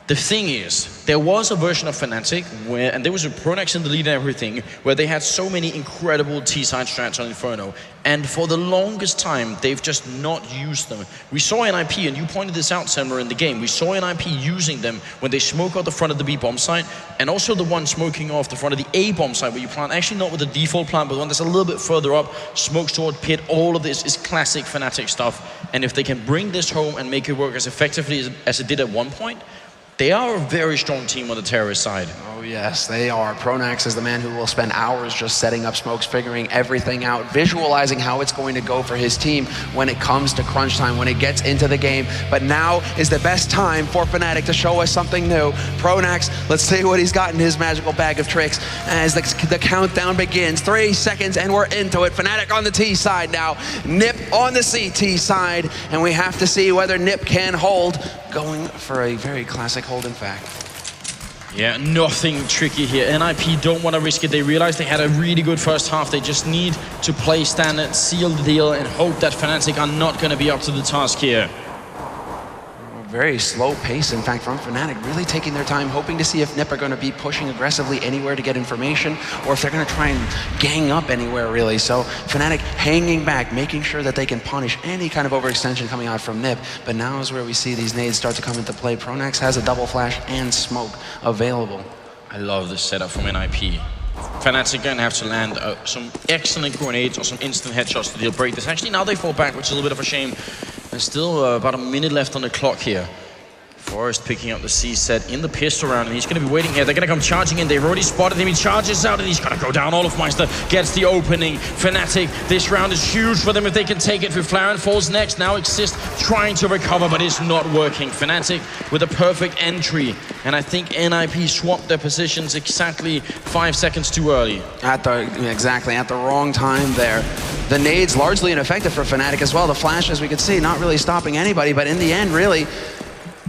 The thing is, there was a version of Fnatic where, and there was a Pronax in the lead and everything, where they had so many incredible T-side strats on Inferno. And for the longest time, they've just not used them. We saw NiP, and you pointed this out, Semler, in the game. We saw NiP using them when they smoke out the front of the B bomb site, and also the one smoking off the front of the A bomb site, where you plant, actually not with the default plant, but one that's a little bit further up, smokes toward pit. All of this is classic Fnatic stuff. And if they can bring this home and make it work as effectively as it did at one point, they are a very strong team on the terrorist side. Oh yes, they are. Pronax is the man who will spend hours just setting up smokes, figuring everything out, visualizing how it's going to go for his team when it comes to crunch time, when it gets into the game. But now is the best time for Fnatic to show us something new. Pronax, let's see what he's got in his magical bag of tricks as the countdown begins. 3 seconds and we're into it. Fnatic on the T side now. NiP on the CT side. And we have to see whether NiP can hold. Going for a very classic hold, in fact. Yeah, nothing tricky here. NiP don't want to risk it. They realize they had a really good first half. They just need to play standard, seal the deal, and hope that Fnatic are not going to be up to the task here. Very slow pace, in fact, from Fnatic, really taking their time, hoping to see if NiP are going to be pushing aggressively anywhere to get information, or if they're going to try and gang up anywhere, really. So Fnatic hanging back, making sure that they can punish any kind of overextension coming out from NiP. But now is where we see these nades start to come into play. Pronax has a double flash and smoke available. I love this setup from NiP. Fnatic going to have to land some excellent grenades or some instant headshots to deal break this. Actually, now they fall back, which is a little bit of a shame. There's still about a minute left on the clock here. Forrest picking up the C set in the pistol round, and he's going to be waiting here. They're going to come charging in. They've already spotted him. He charges out, and he's going to go down. Olofmeister gets the opening. Fnatic, this round is huge for them if they can take it. Flaren falls next. Now Exist trying to recover, but it's not working. Fnatic with a perfect entry, and I think NiP swapped their positions exactly 5 seconds too early. Exactly, at the wrong time there. The nades largely ineffective for Fnatic as well. The flash, as we could see, not really stopping anybody, but in the end, really,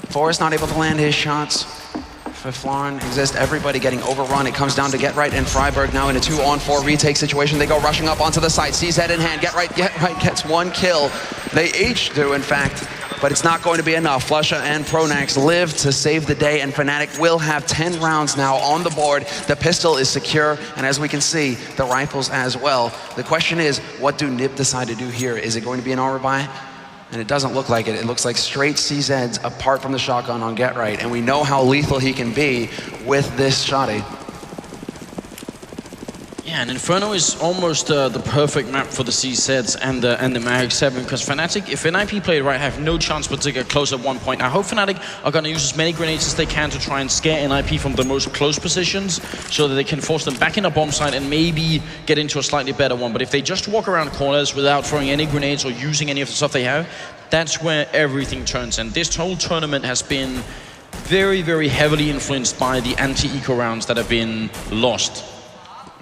Forrest not able to land his shots. For Flaren, Exist, everybody getting overrun. It comes down to Get Right and Freiburg now in a 2-on-4 retake situation. They go rushing up onto the site. CZ in hand. Get Right gets 1 kill. They each do, in fact, but it's not going to be enough. Flusha and Pronax live to save the day, and Fnatic will have 10 rounds now on the board. The pistol is secure, and as we can see, the rifles as well. The question is, what do NiP decide to do here? Is it going to be an R-buy? And it doesn't look like it. It looks like straight CZs apart from the shotgun on Get Right. And we know how lethal he can be with this shotty. Yeah, and Inferno is almost the perfect map for the CZs and the Mag 7, because Fnatic, if NiP played right, have no chance but to get close at one point. I hope Fnatic are going to use as many grenades as they can to try and scare NiP from the most close positions so that they can force them back in a bomb site and maybe get into a slightly better one. But if they just walk around corners without throwing any grenades or using any of the stuff they have, that's where everything turns. And this whole tournament has been very, very heavily influenced by the anti-eco rounds that have been lost.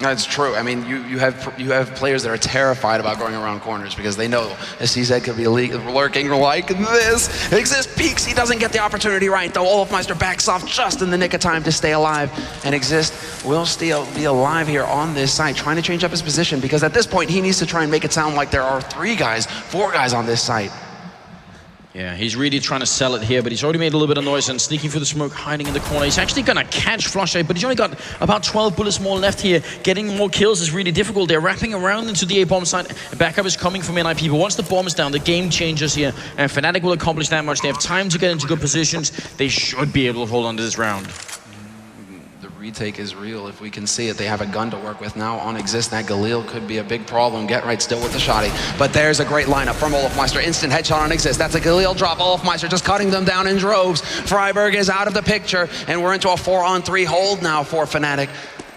That's true. I mean, you have players that are terrified about going around corners because they know a CZ could be lurking like this. Exist peeks. He doesn't get the opportunity right, though. Olofmeister backs off just in the nick of time to stay alive. And Exist will still be alive here on this site, trying to change up his position because at this point, he needs to try and make it sound like there are 3 guys, 4 guys on this site. Yeah, he's really trying to sell it here, but he's already made a little bit of noise and sneaking through the smoke, hiding in the corner. He's actually going to catch Flusha, but he's only got about 12 bullets more left here. Getting more kills is really difficult. They're wrapping around into the A-bomb site. Backup is coming from NiP, but once the bomb is down, the game changes here, and Fnatic will accomplish that much. They have time to get into good positions. They should be able to hold on to this round. Retake is real if we can see it. They have a gun to work with now on Exist. That Galil could be a big problem. Get Right still with the shotty. But there's a great lineup from Olofmeister. Instant headshot on Exist. That's a Galil drop. Olofmeister just cutting them down in droves. Freiburg is out of the picture, and we're into a 4-on-3 hold now for Fnatic.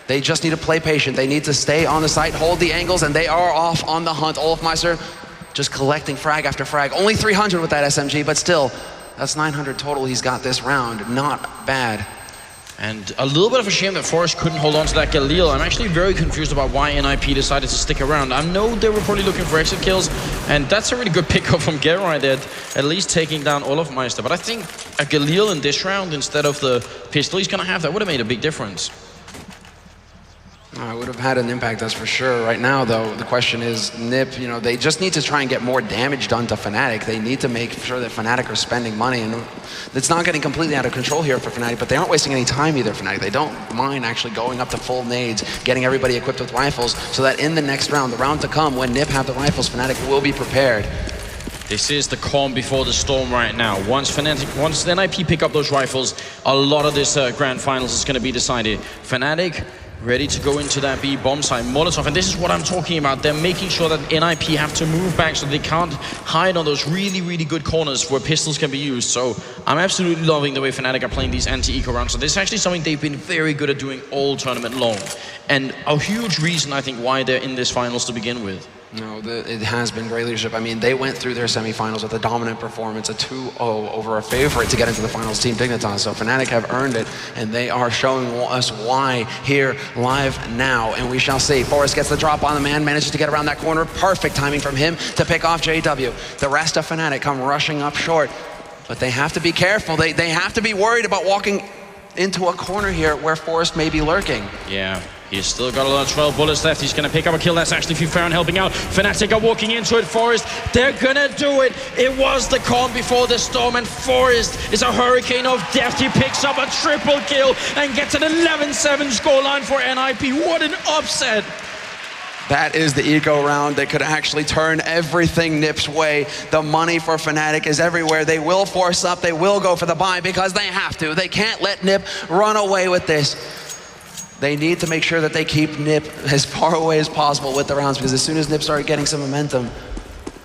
They just need to play patient. They need to stay on the site, hold the angles, and they are off on the hunt. Olofmeister just collecting frag after frag. Only 300 with that SMG, but still, that's 900 total he's got this round. Not bad. And a little bit of a shame that Forrest couldn't hold on to that Galil. I'm actually very confused about why NiP decided to stick around. I know they were probably looking for exit kills, and that's a really good pickup from Gerard there, at least taking down Olofmeister. But I think a Galil in this round instead of the pistol he's going to have, that would have made a big difference. It would have had an impact, that's for sure. Right now, though, the question is, NiP, you know, they just need to try and get more damage done to Fnatic. They need to make sure that Fnatic are spending money, and it's not getting completely out of control here for Fnatic, but they aren't wasting any time either, Fnatic. They don't mind actually going up to full nades, getting everybody equipped with rifles, so that in the next round, the round to come, when NiP have the rifles, Fnatic will be prepared. This is the calm before the storm right now. Once NiP pick up those rifles, a lot of this grand finals is going to be decided. Fnatic ready to go into that B bomb site. Molotov, and this is what I'm talking about. They're making sure that NiP have to move back so they can't hide on those really, really good corners where pistols can be used. So I'm absolutely loving the way Fnatic are playing these anti-eco rounds. So this is actually something they've been very good at doing all tournament long. And a huge reason, I think, why they're in this finals to begin with. No, it has been great leadership. I mean, they went through their semifinals with a dominant performance, a 2-0 over a favorite to get into the finals, Team Dignitas. So Fnatic have earned it, and they are showing us why here live now. And we shall see. Forrest gets the drop on the man, manages to get around that corner. Perfect timing from him to pick off JW. The rest of Fnatic come rushing up short, but they have to be careful. They have to be worried about walking into a corner here where Forrest may be lurking. Yeah. He's still got a lot of 12 bullets left. He's going to pick up a kill. That's actually Fnatic helping out. Fnatic are walking into it. Forrest, they're going to do it. It was the calm before the storm, and Forrest is a hurricane of death. He picks up a triple kill and gets an 11-7 scoreline for NiP. What an upset. That is the eco round that could actually turn everything NiP's way. The money for Fnatic is everywhere. They will force up. They will go for the buy because they have to. They can't let NiP run away with this. They need to make sure that they keep NiP as far away as possible with the rounds, because as soon as NiP start getting some momentum,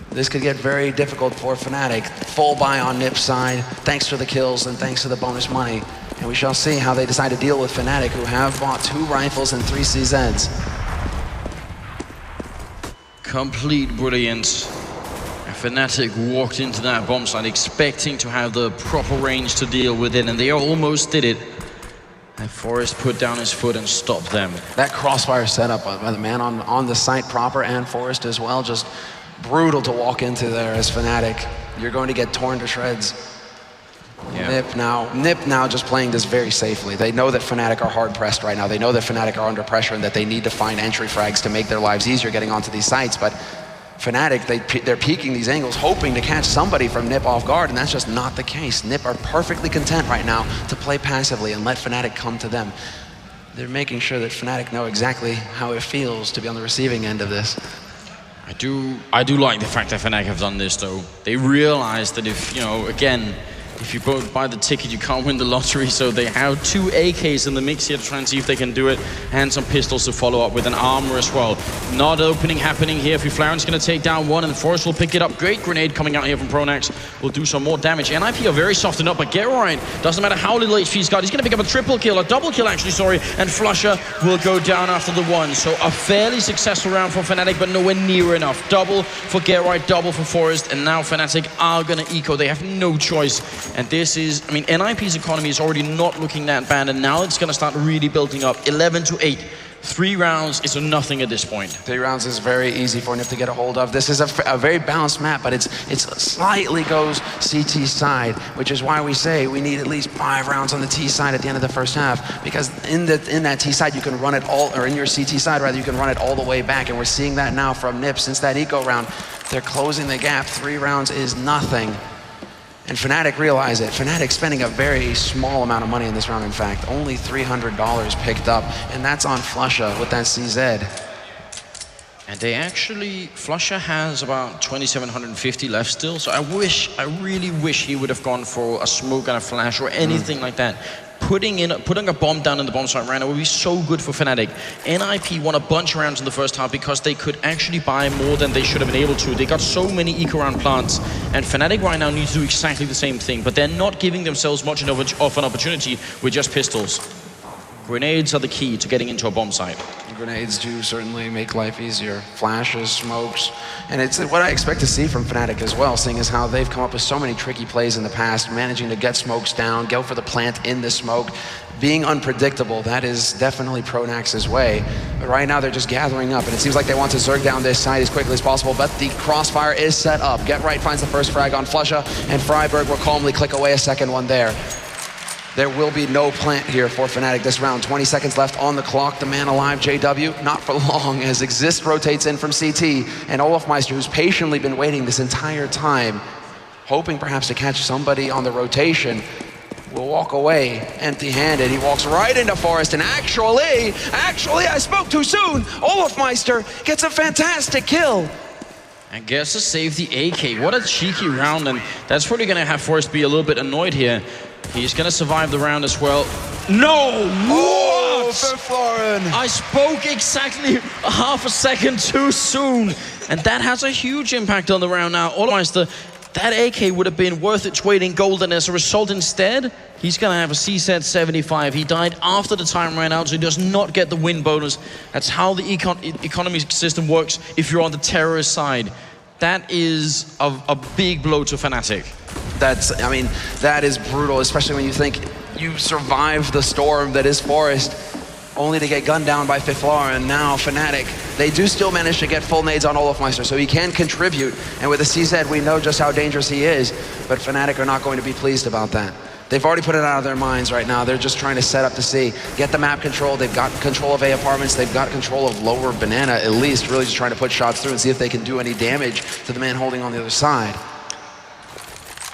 this could get very difficult for Fnatic. Full buy on NiP's side, thanks for the kills and thanks to the bonus money. And we shall see how they decide to deal with Fnatic, who have bought 2 rifles and 3 CZs. Complete brilliance. Fnatic walked into that bomb site expecting to have the proper range to deal with it, and they almost did it. And Forrest put down his foot and stopped them. That crossfire setup by the man on the site proper, and Forrest as well, just brutal to walk into there as Fnatic. You're going to get torn to shreds. Yeah. NiP now just playing this very safely. They know that Fnatic are hard pressed right now. They know that Fnatic are under pressure and that they need to find entry frags to make their lives easier getting onto these sites. But Fnatic, they're peeking these angles, hoping to catch somebody from NiP off guard, and that's just not the case. NiP are perfectly content right now to play passively and let Fnatic come to them. They're making sure that Fnatic know exactly how it feels to be on the receiving end of this. I do like the fact that Fnatic have done this, though. They realize that if, you know, again, if you buy the ticket, you can't win the lottery, so they have 2 AKs in the mix here to try and see if they can do it, and some pistols to follow up with an armor as well. Not opening happening here. Flauren's going to take down one, and Forrest will pick it up. Great grenade coming out here from Pronax. Will do some more damage. NiP are very softened up, but Get Right, doesn't matter how little HP he's got. He's going to pick up a triple kill, a double kill actually, sorry, and Flusher will go down after the 1. So a fairly successful round for Fnatic, but nowhere near enough. Double for Get Right, double for Forrest, and now Fnatic are going to eco. They have no choice. And this is, I mean, NiP's economy is already not looking that bad, and now it's going to start really building up. 11-8. 3 rounds is nothing at this point. 3 rounds is very easy for NiP to get a hold of. This is a very balanced map, but it's slightly goes CT side, which is why we say we need at least 5 rounds on the T side at the end of the first half, because in that T side you can run it all, or in your CT side rather, you can run it all the way back, and we're seeing that now from NiP since that eco round. They're closing the gap. 3 rounds is nothing. And Fnatic realize it. Fnatic spending a very small amount of money in this round, in fact. Only $300 picked up, and that's on Flusha with that CZ. And they actually, Flusha has about 2,750 left still, so I really wish he would have gone for a smoke and a flash or anything like that. Putting a bomb down in the bomb site right now would be so good for Fnatic. NiP won a bunch of rounds in the first half because they could actually buy more than they should have been able to. They got so many eco-round plants, and Fnatic right now need to do exactly the same thing, but they're not giving themselves much of an opportunity with just pistols. Grenades are the key to getting into a bomb site. Grenades do certainly make life easier. Flashes, smokes, and it's what I expect to see from Fnatic as well, seeing as how they've come up with so many tricky plays in the past, managing to get smokes down, go for the plant in the smoke, being unpredictable. That is definitely Pronax's way. But right now they're just gathering up, and it seems like they want to zerg down this side as quickly as possible, but the crossfire is set up. Get Right finds the first frag on Flusha, and Freiberg will calmly click away a second one there. There will be no plant here for Fnatic this round. 20 seconds left on the clock. The man alive, JW, not for long as Exist rotates in from CT. And Olofmeister, who's patiently been waiting this entire time, hoping perhaps to catch somebody on the rotation, will walk away empty-handed. He walks right into Forest, and actually, I spoke too soon. Olofmeister gets a fantastic kill. And gets to save the AK. What a cheeky round, and that's probably going to have Forest be a little bit annoyed here. He's going to survive the round as well. No! Oh, What? Florin. I spoke exactly half a second too soon. And that has a huge impact on the round now. Olofmeister, that AK would have been worth its weight in gold, and as a result instead, he's going to have a CSET 75. He died after the time ran out, so he does not get the win bonus. That's how the economy system works if you're on the terrorist side. That is a big blow to Fnatic. I mean, that is brutal, especially when you think you survived the storm that is Forest, only to get gunned down by Fiflar, and now Fnatic, they do still manage to get full nades on Olofmeister, so he can contribute, and with the CZ, we know just how dangerous he is, but Fnatic are not going to be pleased about that. They've already put it out of their minds right now. They're just trying to set up to see, get the map control. They've got control of A apartments. They've got control of lower banana, at least, really just trying to put shots through and see if they can do any damage to the man holding on the other side.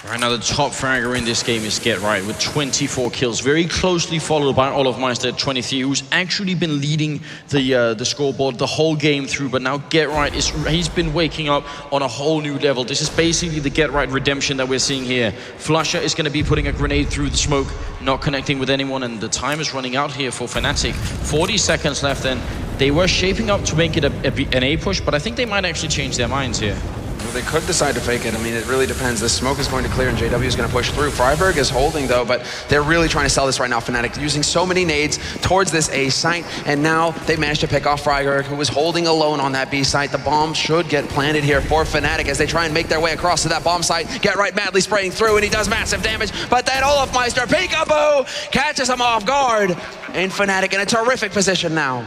Right now, the top fragger in this game is Get Right with 24 kills, very closely followed by Olofmeister at 23, who's actually been leading the scoreboard the whole game through. But now Get Right he's been waking up on a whole new level. This is basically the Get Right redemption that we're seeing here. Flusher is going to be putting a grenade through the smoke, not connecting with anyone, and the time is running out here for Fnatic. 40 seconds left, and they were shaping up to make it an A push, but I think they might actually change their minds here. Well, they could decide to fake it. I mean, it really depends. The smoke is going to clear and JW is going to push through. Freiburg is holding though, but they're really trying to sell this right now. Fnatic using so many nades towards this A site, and now they managed to pick off Freiburg, who was holding alone on that B site. The bomb should get planted here for Fnatic as they try and make their way across to that bomb site. Get Right madly spraying through, and he does massive damage, but then Olofmeister, peekaboo, catches him off guard, and Fnatic in a terrific position now.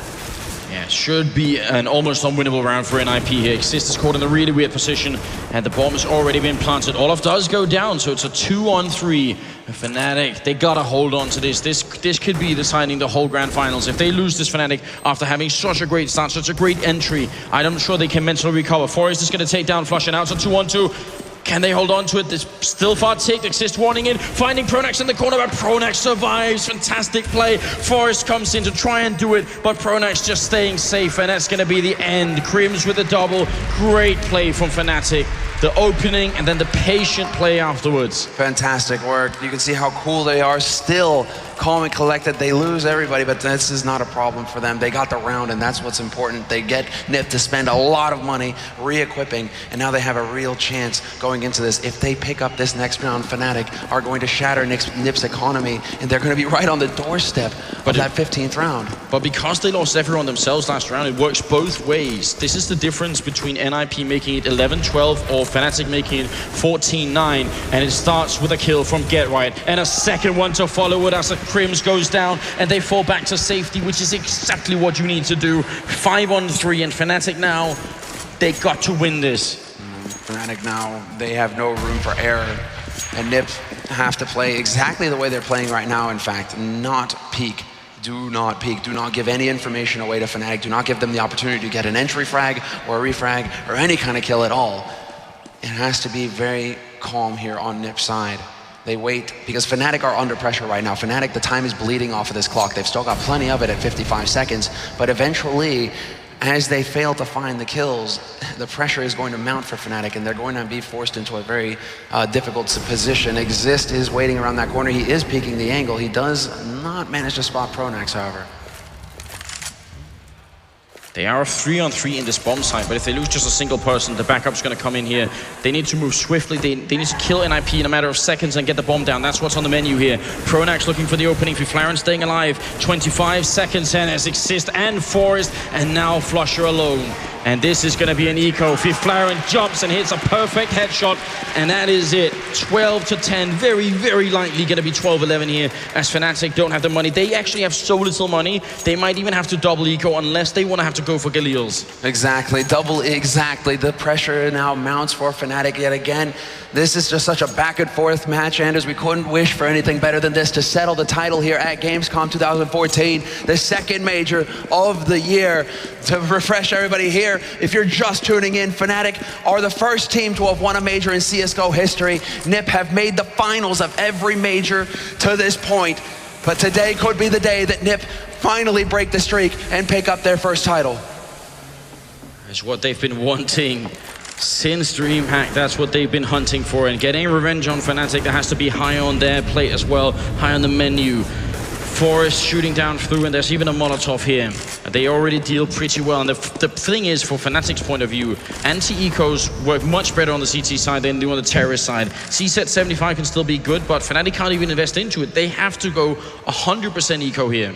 Yeah, should be an almost unwinnable round for NiP here. Exist is caught in a really weird position, and the bomb has already been planted. Olof does go down, so it's a 2-on-3. Fnatic, they gotta hold on to this. This could be deciding the whole grand finals. If they lose this Fnatic after having such a great start, such a great entry, I'm sure they can mentally recover. Forest is gonna take down Flush, and now it's a 2-on-2. Can they hold on to it? There's still far ticked. Exist warning in, finding Pronax in the corner, but Pronax survives. Fantastic play. Forest comes in to try and do it, but Pronax just staying safe, and that's going to be the end. Crims with a double. Great play from Fnatic. The opening and then the patient play afterwards. Fantastic work. You can see how cool they are. Still calm and collected. They lose everybody, but this is not a problem for them. They got the round, and that's what's important. They get NiP to spend a lot of money re-equipping, and now they have a real chance going into this. If they pick up this next round, Fnatic are going to shatter NiP's economy, and they're going to be right on the doorstep of that 15th round. But because they lost everyone themselves last round, it works both ways. This is the difference between NiP making it 11-12 or Fnatic making it 14-9, and it starts with a kill from Get Right, and a second one to follow it as a Crims goes down, and they fall back to safety, which is exactly what you need to do. 5-on-3, and Fnatic now, they got to win this. Fnatic now, they have no room for error, and NiP have to play exactly the way they're playing right now. In fact, not peek. Do not peek. Do not give any information away to Fnatic. Do not give them the opportunity to get an entry frag or a refrag or any kind of kill at all. It has to be very calm here on NiP's side. They wait because Fnatic are under pressure right now. Fnatic, the time is bleeding off of this clock. They've still got plenty of it at 55 seconds, but eventually, as they fail to find the kills, the pressure is going to mount for Fnatic, and they're going to be forced into a very difficult position. Exist is waiting around that corner. He is peeking the angle. He does not manage to spot Pronax, however. They are 3-on-3 in this bomb site, but if they lose just a single person, the backup's going to come in here. They need to move swiftly. They need to kill NiP in a matter of seconds and get the bomb down. That's what's on the menu here. Pronax looking for the opening. Fiflaren staying alive. 25 seconds, and as Exist and Forest, and now Flusher alone. And this is going to be an eco. Flaren jumps and hits a perfect headshot, and that is it. 12-10, very, very likely going to be 12-11 here, as Fnatic don't have the money. They actually have so little money, they might even have to double eco unless they want to have to go for Galil's. Exactly, exactly. The pressure now mounts for Fnatic yet again. This is just such a back and forth match, Anders. We couldn't wish for anything better than this to settle the title here at Gamescom 2014, the second major of the year. To refresh everybody here, if you're just tuning in, Fnatic are the first team to have won a major in CSGO history. NiP have made the finals of every major to this point, but today could be the day that NiP finally break the streak and pick up their first title. It's what they've been wanting since DreamHack. That's what they've been hunting for, and getting revenge on Fnatic, that has to be high on their plate as well, high on the menu. Forest shooting down through, and there's even a Molotov here. They already deal pretty well, and the thing is, for Fnatic's point of view, anti-ecos work much better on the CT side than they do on the terrorist side. CSET 75 can still be good, but Fnatic can't even invest into it. They have to go 100% eco here.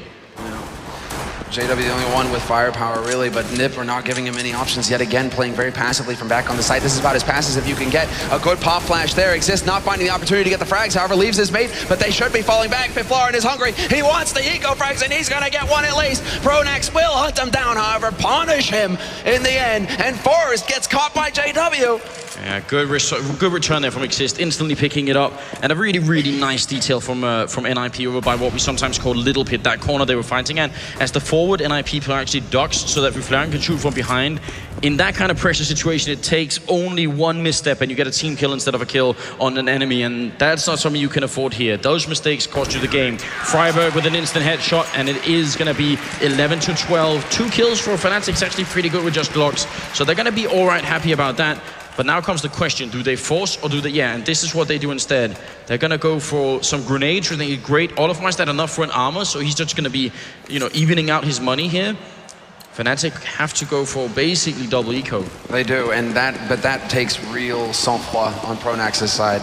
JW the only one with firepower, really, but NiP are not giving him any options yet again, playing very passively from back on the site. This is about as passive as you can get. A good pop flash there. Exists not finding the opportunity to get the frags, however, leaves his mate, but they should be falling back. Flaren is hungry. He wants the eco frags, and he's gonna get one at least. Pronax will hunt him down, however, punish him in the end, and Forrest gets caught by JW. Yeah, good return there from Exist, instantly picking it up, and a really, really nice detail from NiP over by what we sometimes call Little Pit, that corner they were fighting at, as the forward NiP player actually ducks so that Flaren can shoot from behind. In that kind of pressure situation, it takes only one misstep and you get a team kill instead of a kill on an enemy, and that's not something you can afford here. Those mistakes cost you the game. Freiberg with an instant headshot, and it is going to be 11-12. 2 kills for Fnatic's actually pretty good with just Glocks, so they're going to be all right, happy about that. But now comes the question, do they force or do they, yeah, and this is what they do instead. They're gonna go for some grenades, which I think is great. Olofmeister had enough for an armor, so he's just gonna be, you know, evening out his money here. Fnatic have to go for basically double eco. They do, and that takes real sang-froid on Pronax's side.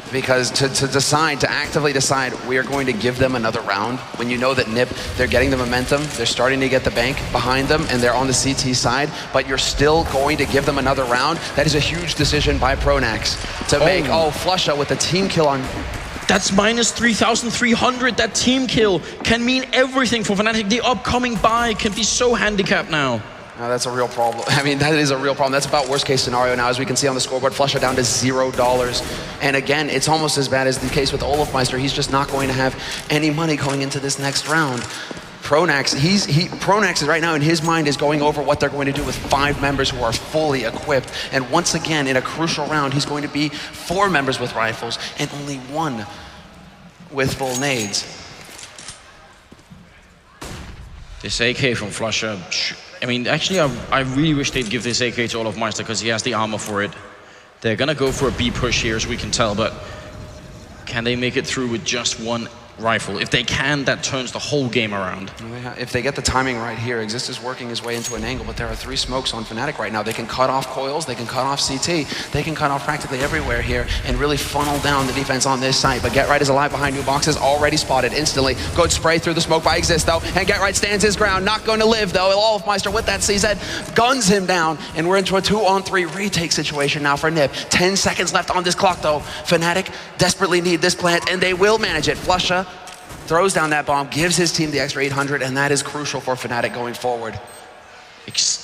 Because to actively decide we are going to give them another round, when you know that NiP, they're getting the momentum, they're starting to get the bank behind them, and they're on the CT side, but you're still going to give them another round, that is a huge decision by Pronax to make. Oh, Flusha with the team kill on. That's minus 3,300. That team kill can mean everything for Fnatic. The upcoming buy can be so handicapped now. No, that's a real problem. I mean, that is a real problem. That's about worst case scenario now, as we can see on the scoreboard. Flusha down to $0. And again, it's almost as bad as the case with Olofmeister. He's just not going to have any money going into this next round. Pronax, Pronax is right now in his mind is going over what they're going to do with 5 members who are fully equipped. And once again, in a crucial round, he's going to be 4 members with rifles and only 1 with full nades. This AK from Flusha, I mean, actually, I really wish they'd give this AK to Olofmeister because he has the armor for it. They're gonna go for a B push here, as we can tell, but can they make it through with just 1 rifle? If they can, that turns the whole game around. If they get the timing right here, Exist is working his way into an angle, but there are 3 smokes on Fnatic right now. They can cut off coils, they can cut off CT, they can cut off practically everywhere here and really funnel down the defense on this site. But Get Right is alive behind new boxes, already spotted instantly. Good spray through the smoke by Exist though, and Get Right stands his ground, not going to live though. Olofmeister with that CZ guns him down, and we're into a 2-on-3 retake situation now for NiP. 10 seconds left on this clock though. Fnatic desperately need this plant, and they will manage it. Flusha throws down that bomb, gives his team the extra 800, and that is crucial for Fnatic going forward.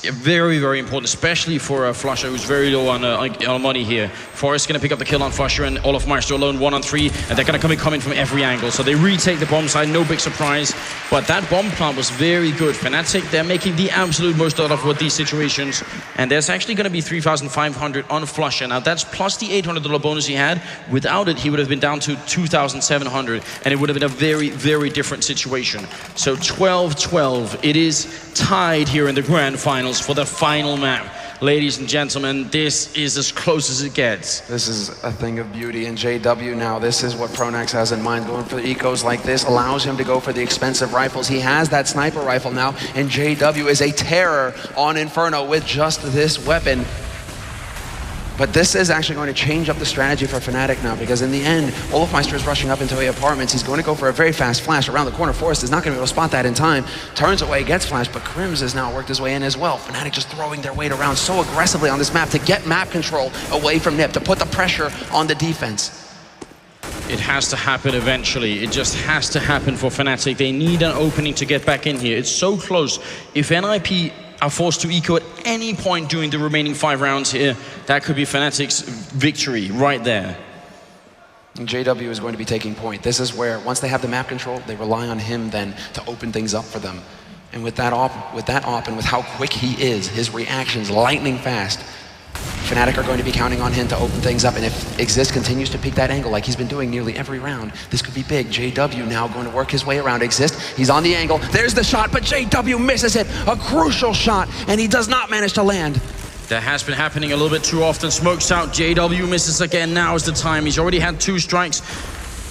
Very, very important, especially for Flusha, who's very low on money here. Forrest going to pick up the kill on Flusha, and Olofmeister alone 1-on-3, and they're going to come in from every angle. So they retake the bomb side, no big surprise. But that bomb plant was very good. Fnatic, they're making the absolute most out of these situations. And there's actually going to be 3,500 on Flusha. Now that's plus the $800 bonus he had. Without it, he would have been down to 2,700, and it would have been a very, very different situation. So 12-12, it is tied here in the Grand Finals for the final map. Ladies and gentlemen, this is as close as it gets. This is a thing of beauty, and JW now, this is what Pronax has in mind. Going for the ecos like this allows him to go for the expensive rifles. He has that sniper rifle now, and JW is a terror on Inferno with just this weapon. But this is actually going to change up the strategy for Fnatic now, because in the end, Olofmeister is rushing up into the apartments. He's going to go for a very fast flash around the corner. Forrest is not going to be able to spot that in time. Turns away, gets flashed, but Crims has now worked his way in as well. Fnatic just throwing their weight around so aggressively on this map to get map control away from NiP, to put the pressure on the defense. It has to happen eventually. It just has to happen for Fnatic. They need an opening to get back in here. It's so close. If NiP are forced to eco at any point during the remaining 5 rounds here, that could be Fnatic's victory right there. And JW is going to be taking point. This is where, once they have the map control, they rely on him then to open things up for them. And with that op and with how quick he is, his reactions lightning fast, Fnatic are going to be counting on him to open things up, and if Exist continues to pick that angle like he's been doing nearly every round, this could be big. JW now going to work his way around Exist. He's on the angle. There's the shot, but JW misses it. A crucial shot, and he does not manage to land. That has been happening a little bit too often. Smokes out. JW misses again. Now is the time. He's already had 2 strikes.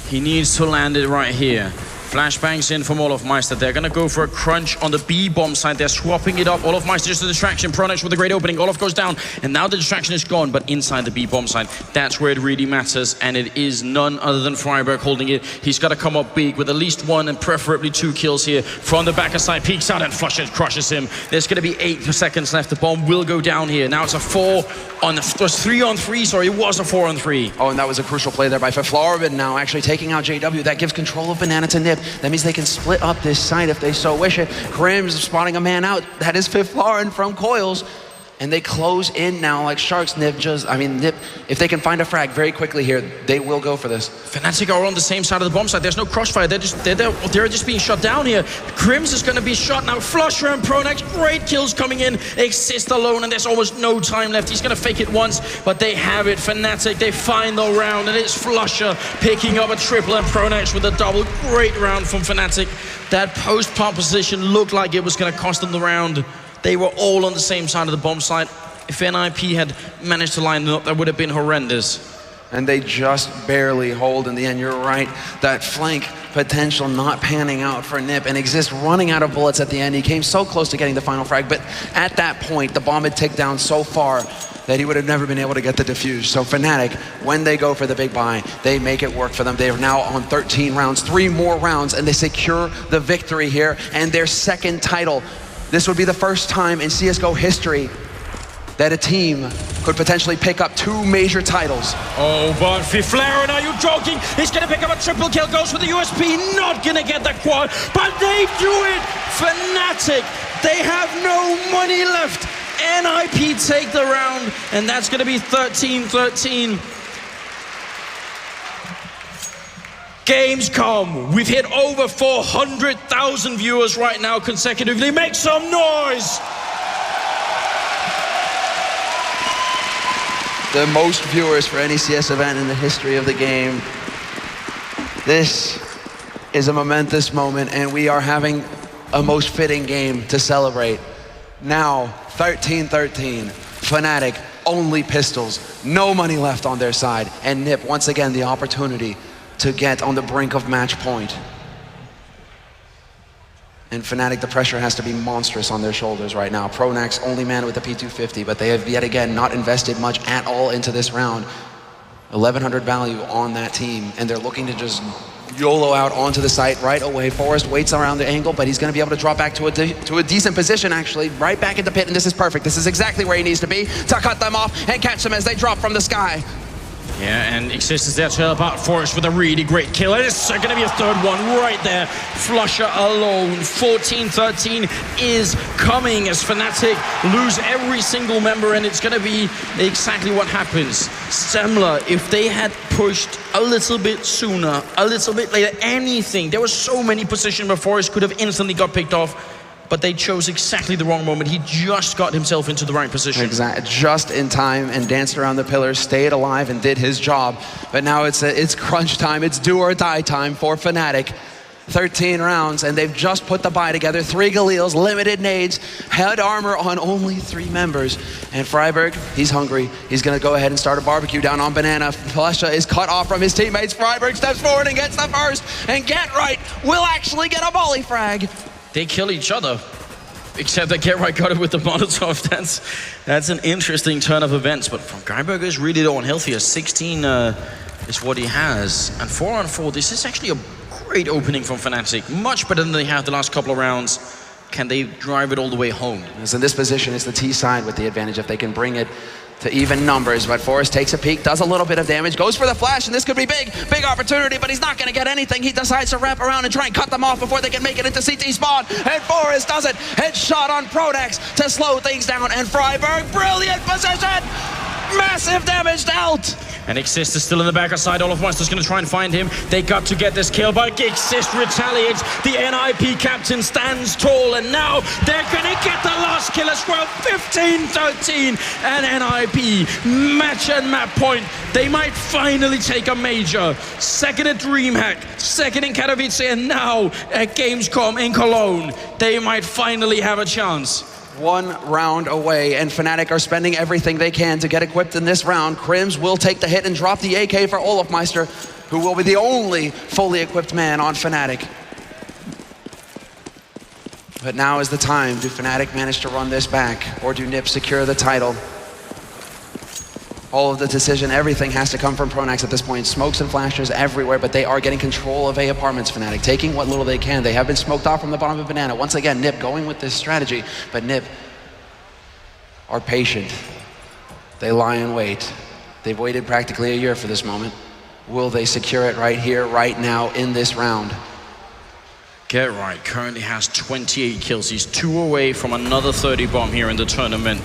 He needs to land it right here. Flashbangs in from Olofmeister. They're going to go for a crunch on the B-bomb side. They're swapping it up. Olofmeister just a distraction. Pronex with a great opening. Olof goes down. And now the distraction is gone. But inside the B-bomb side, that's where it really matters. And it is none other than Freiberg holding it. He's got to come up big with at least 1 and preferably 2 kills here. From the backer side, peeks out and flushes, crushes him. There's going to be 8 seconds left. The bomb will go down here. Now it's a 4 on the... It was 3 on 3. Sorry, it was a 4 on 3. Oh, and that was a crucial play there by Feflarvin now actually taking out JW. That gives control of Banana to NiP. That means they can split up this side if they so wish it. Crims spotting a man out. That is Fiflarin from Coils. And they close in now like sharks. NiP, if they can find a frag very quickly here, they will go for this. Fnatic are on the same side of the bomb side. There's no crossfire. They're just being shot down here. Crims is going to be shot now. Flusher and Pronex, great kills coming in. Exist alone, and there's almost no time left. He's going to fake it once, but they have it. Fnatic, they find the round, and it's Flusher picking up a triple and Pronex with a double. Great round from Fnatic. That post-plant position looked like it was going to cost them the round. They were all on the same side of the bomb site. If NiP had managed to line them up, that would have been horrendous. And they just barely hold in the end. You're right, that flank potential not panning out for NiP, and Exist running out of bullets at the end. He came so close to getting the final frag, but at that point, the bomb had ticked down so far that he would have never been able to get the defuse. So Fnatic, when they go for the big buy, they make it work for them. They are now on 13 rounds, 3 more rounds, and they secure the victory here and their 2nd title. This would be the first time in CSGO history that a team could potentially pick up 2 major titles. Oh, but Fiflarin, are you joking? He's going to pick up a triple kill, goes for the USP, not going to get the quad, but they do it! Fnatic, they have no money left. NiP take the round, and that's going to be 13-13. Gamescom, we've hit over 400,000 viewers right now consecutively. Make some noise! The most viewers for any CS event in the history of the game. This is a momentous moment, and we are having a most fitting game to celebrate. Now, 13-13, Fnatic, only pistols, no money left on their side, and NiP, once again, the opportunity to get on the brink of match point. And Fnatic, the pressure has to be monstrous on their shoulders right now. Pronex, only man with the P250, but they have yet again not invested much at all into this round. 1,100 value on that team, and they're looking to just YOLO out onto the site right away. Forrest waits around the angle, but he's going to be able to drop back to a decent position, actually, right back at the pit, and this is perfect. This is exactly where he needs to be to cut them off and catch them as they drop from the sky. Yeah, and Exist is there to help out Forrest with a really great kill. It's going to be a 3rd one right there. Flusher alone. 14-13 is coming as Fnatic lose every single member, and it's going to be exactly what happens. Semler, if they had pushed a little bit sooner, a little bit later, anything. There were so many positions where Forrest could have instantly got picked off, but they chose exactly the wrong moment. He just got himself into the right position. Exactly, just in time, and danced around the pillars, stayed alive, and did his job. But now it's crunch time, it's do or die time for Fnatic. 13 rounds, and they've just put the buy together. 3 Galils, limited nades, head armor on only 3 members. And Freiberg, he's hungry. He's gonna go ahead and start a barbecue down on Banana. Flusha is cut off from his teammates. Freiberg steps forward and gets the first, and Get Right will actually get a volley frag. They kill each other. Except that Get Right got it with the Molotov. That's an interesting turn of events. But from Greiberger is really low on health here. 16 is what he has. And 4-on-4, this is actually a great opening from Fnatic. Much better than they have the last couple of rounds. Can they drive it all the way home? As in this position, it's the T side with the advantage if they can bring it to even numbers. But Forrest takes a peek, does a little bit of damage, goes for the flash, and this could be big opportunity, but he's not going to get anything. He decides to wrap around and try and cut them off before they can make it into CT spawn, and Forrest does it. Headshot on Prodax to slow things down, and Freiberg, brilliant position! Massive damage dealt! And Exist is still in the back side. Olofmeister's going to try and find him. They got to get this kill, but Exist retaliates. The NiP captain stands tall, and now they're going to get the last kill as well. 15-13, and NiP match and map point. They might finally take a major. Second at DreamHack, second in Katowice, and now at Gamescom in Cologne. They might finally have a chance. One round away, and Fnatic are spending everything they can to get equipped in this round. Krims will take the hit and drop the AK for Olofmeister, who will be the only fully equipped man on Fnatic. But now is the time. Do Fnatic manage to run this back, or do NiP secure the title? All of the decision, everything has to come from Pronax at this point. Smokes and flashes everywhere, but they are getting control of A apartments, Fnatic, taking what little they can. They have been smoked off from the bottom of Banana. Once again, NiP going with this strategy, but NiP are patient. They lie in wait. They've waited practically a year for this moment. Will they secure it right here, right now, in this round? Get Right currently has 28 kills. He's 2 away from another 30 bomb here in the tournament.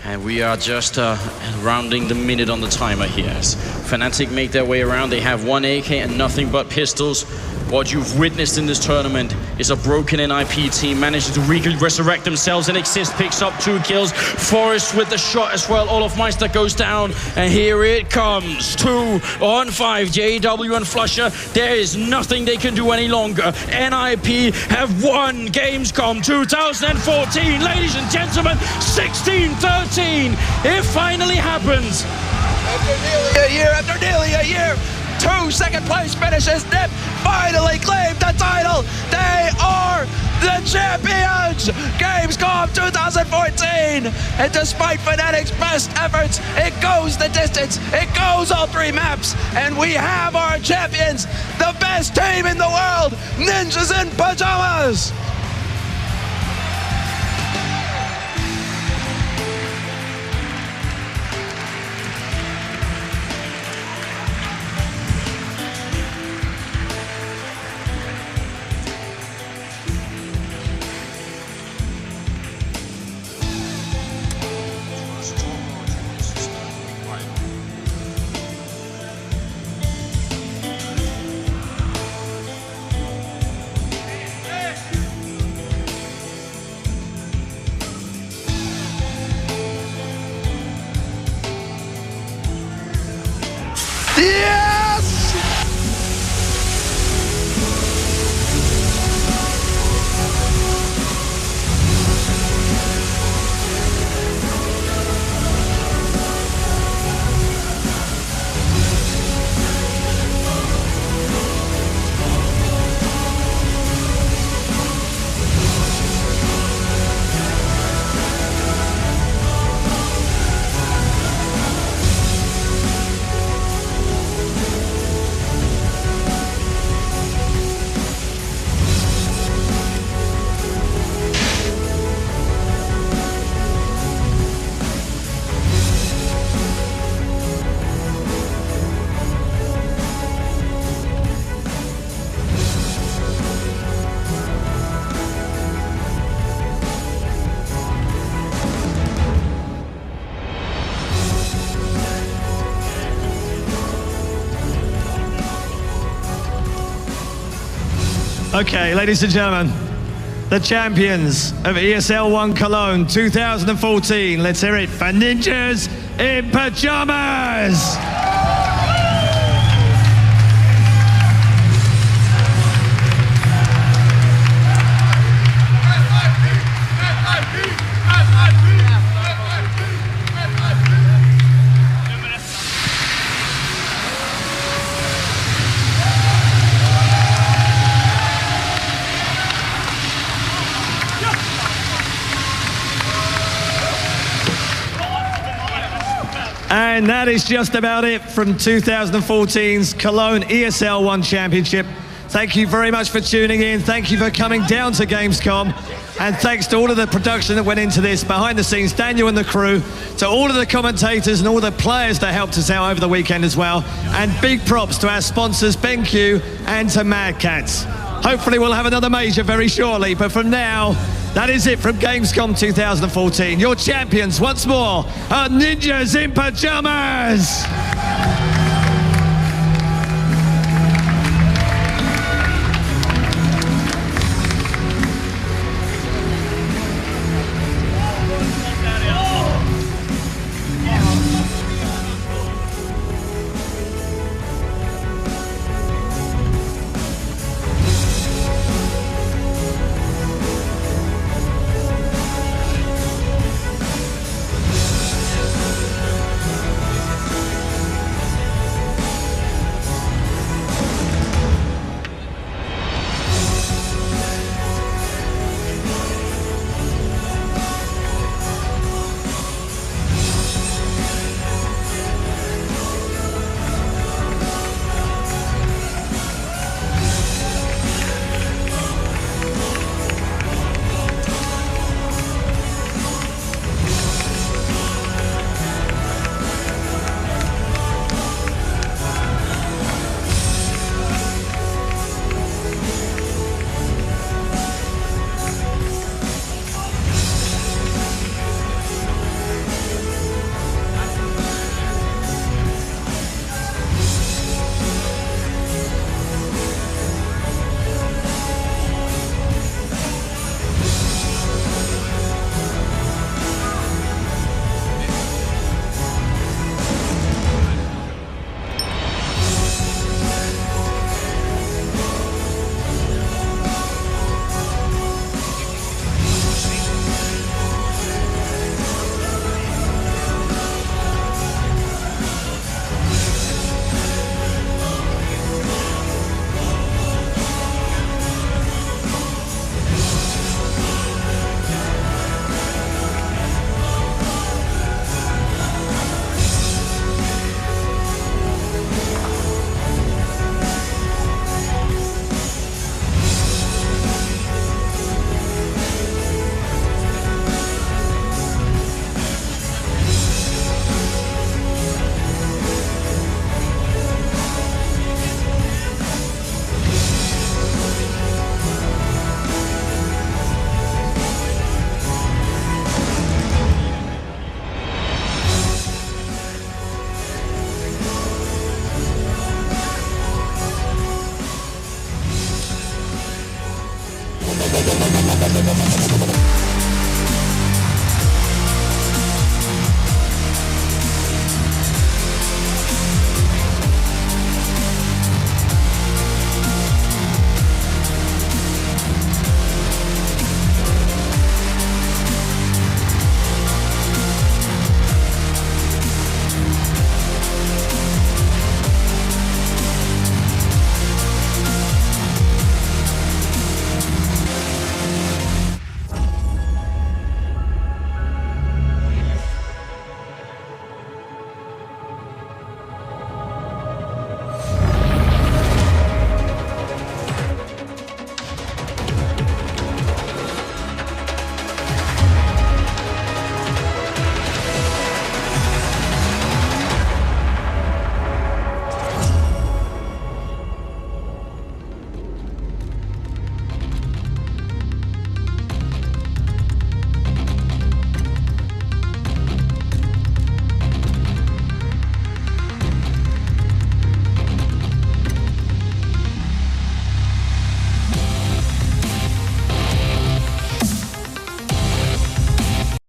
And we are just rounding the minute on the timer here. As Fnatic make their way around, they have 1 AK and nothing but pistols. What you've witnessed in this tournament is a broken NiP team managing to resurrect themselves, and Exist picks up 2 kills. Forrest with the shot as well. Olofmeister goes down, and here it comes. 2-on-5, JW and Flusher. There is nothing they can do any longer. NiP have won Gamescom 2014. Ladies and gentlemen, 16-13. It finally happens. After nearly a year, 2 second place finishes. NiP finally claimed the title. They are the champions. Gamescom 2014. And despite Fnatic's best efforts, it goes the distance. It goes all 3 maps. And we have our champions, the best team in the world, Ninjas in Pajamas. Yes! Okay, ladies and gentlemen, the champions of ESL 1 Cologne 2014. Let's hear it for Ninjas in Pajamas! And that is just about it from 2014's Cologne ESL 1 Championship. Thank you very much for tuning in. Thank you for coming down to Gamescom. And thanks to all of the production that went into this, behind the scenes, Daniel and the crew, to all of the commentators and all the players that helped us out over the weekend as well. And big props to our sponsors, BenQ, and to Mad Cats. Hopefully we'll have another major very shortly, but from now, that is it from Gamescom 2014. Your champions once more are Ninjas in Pajamas!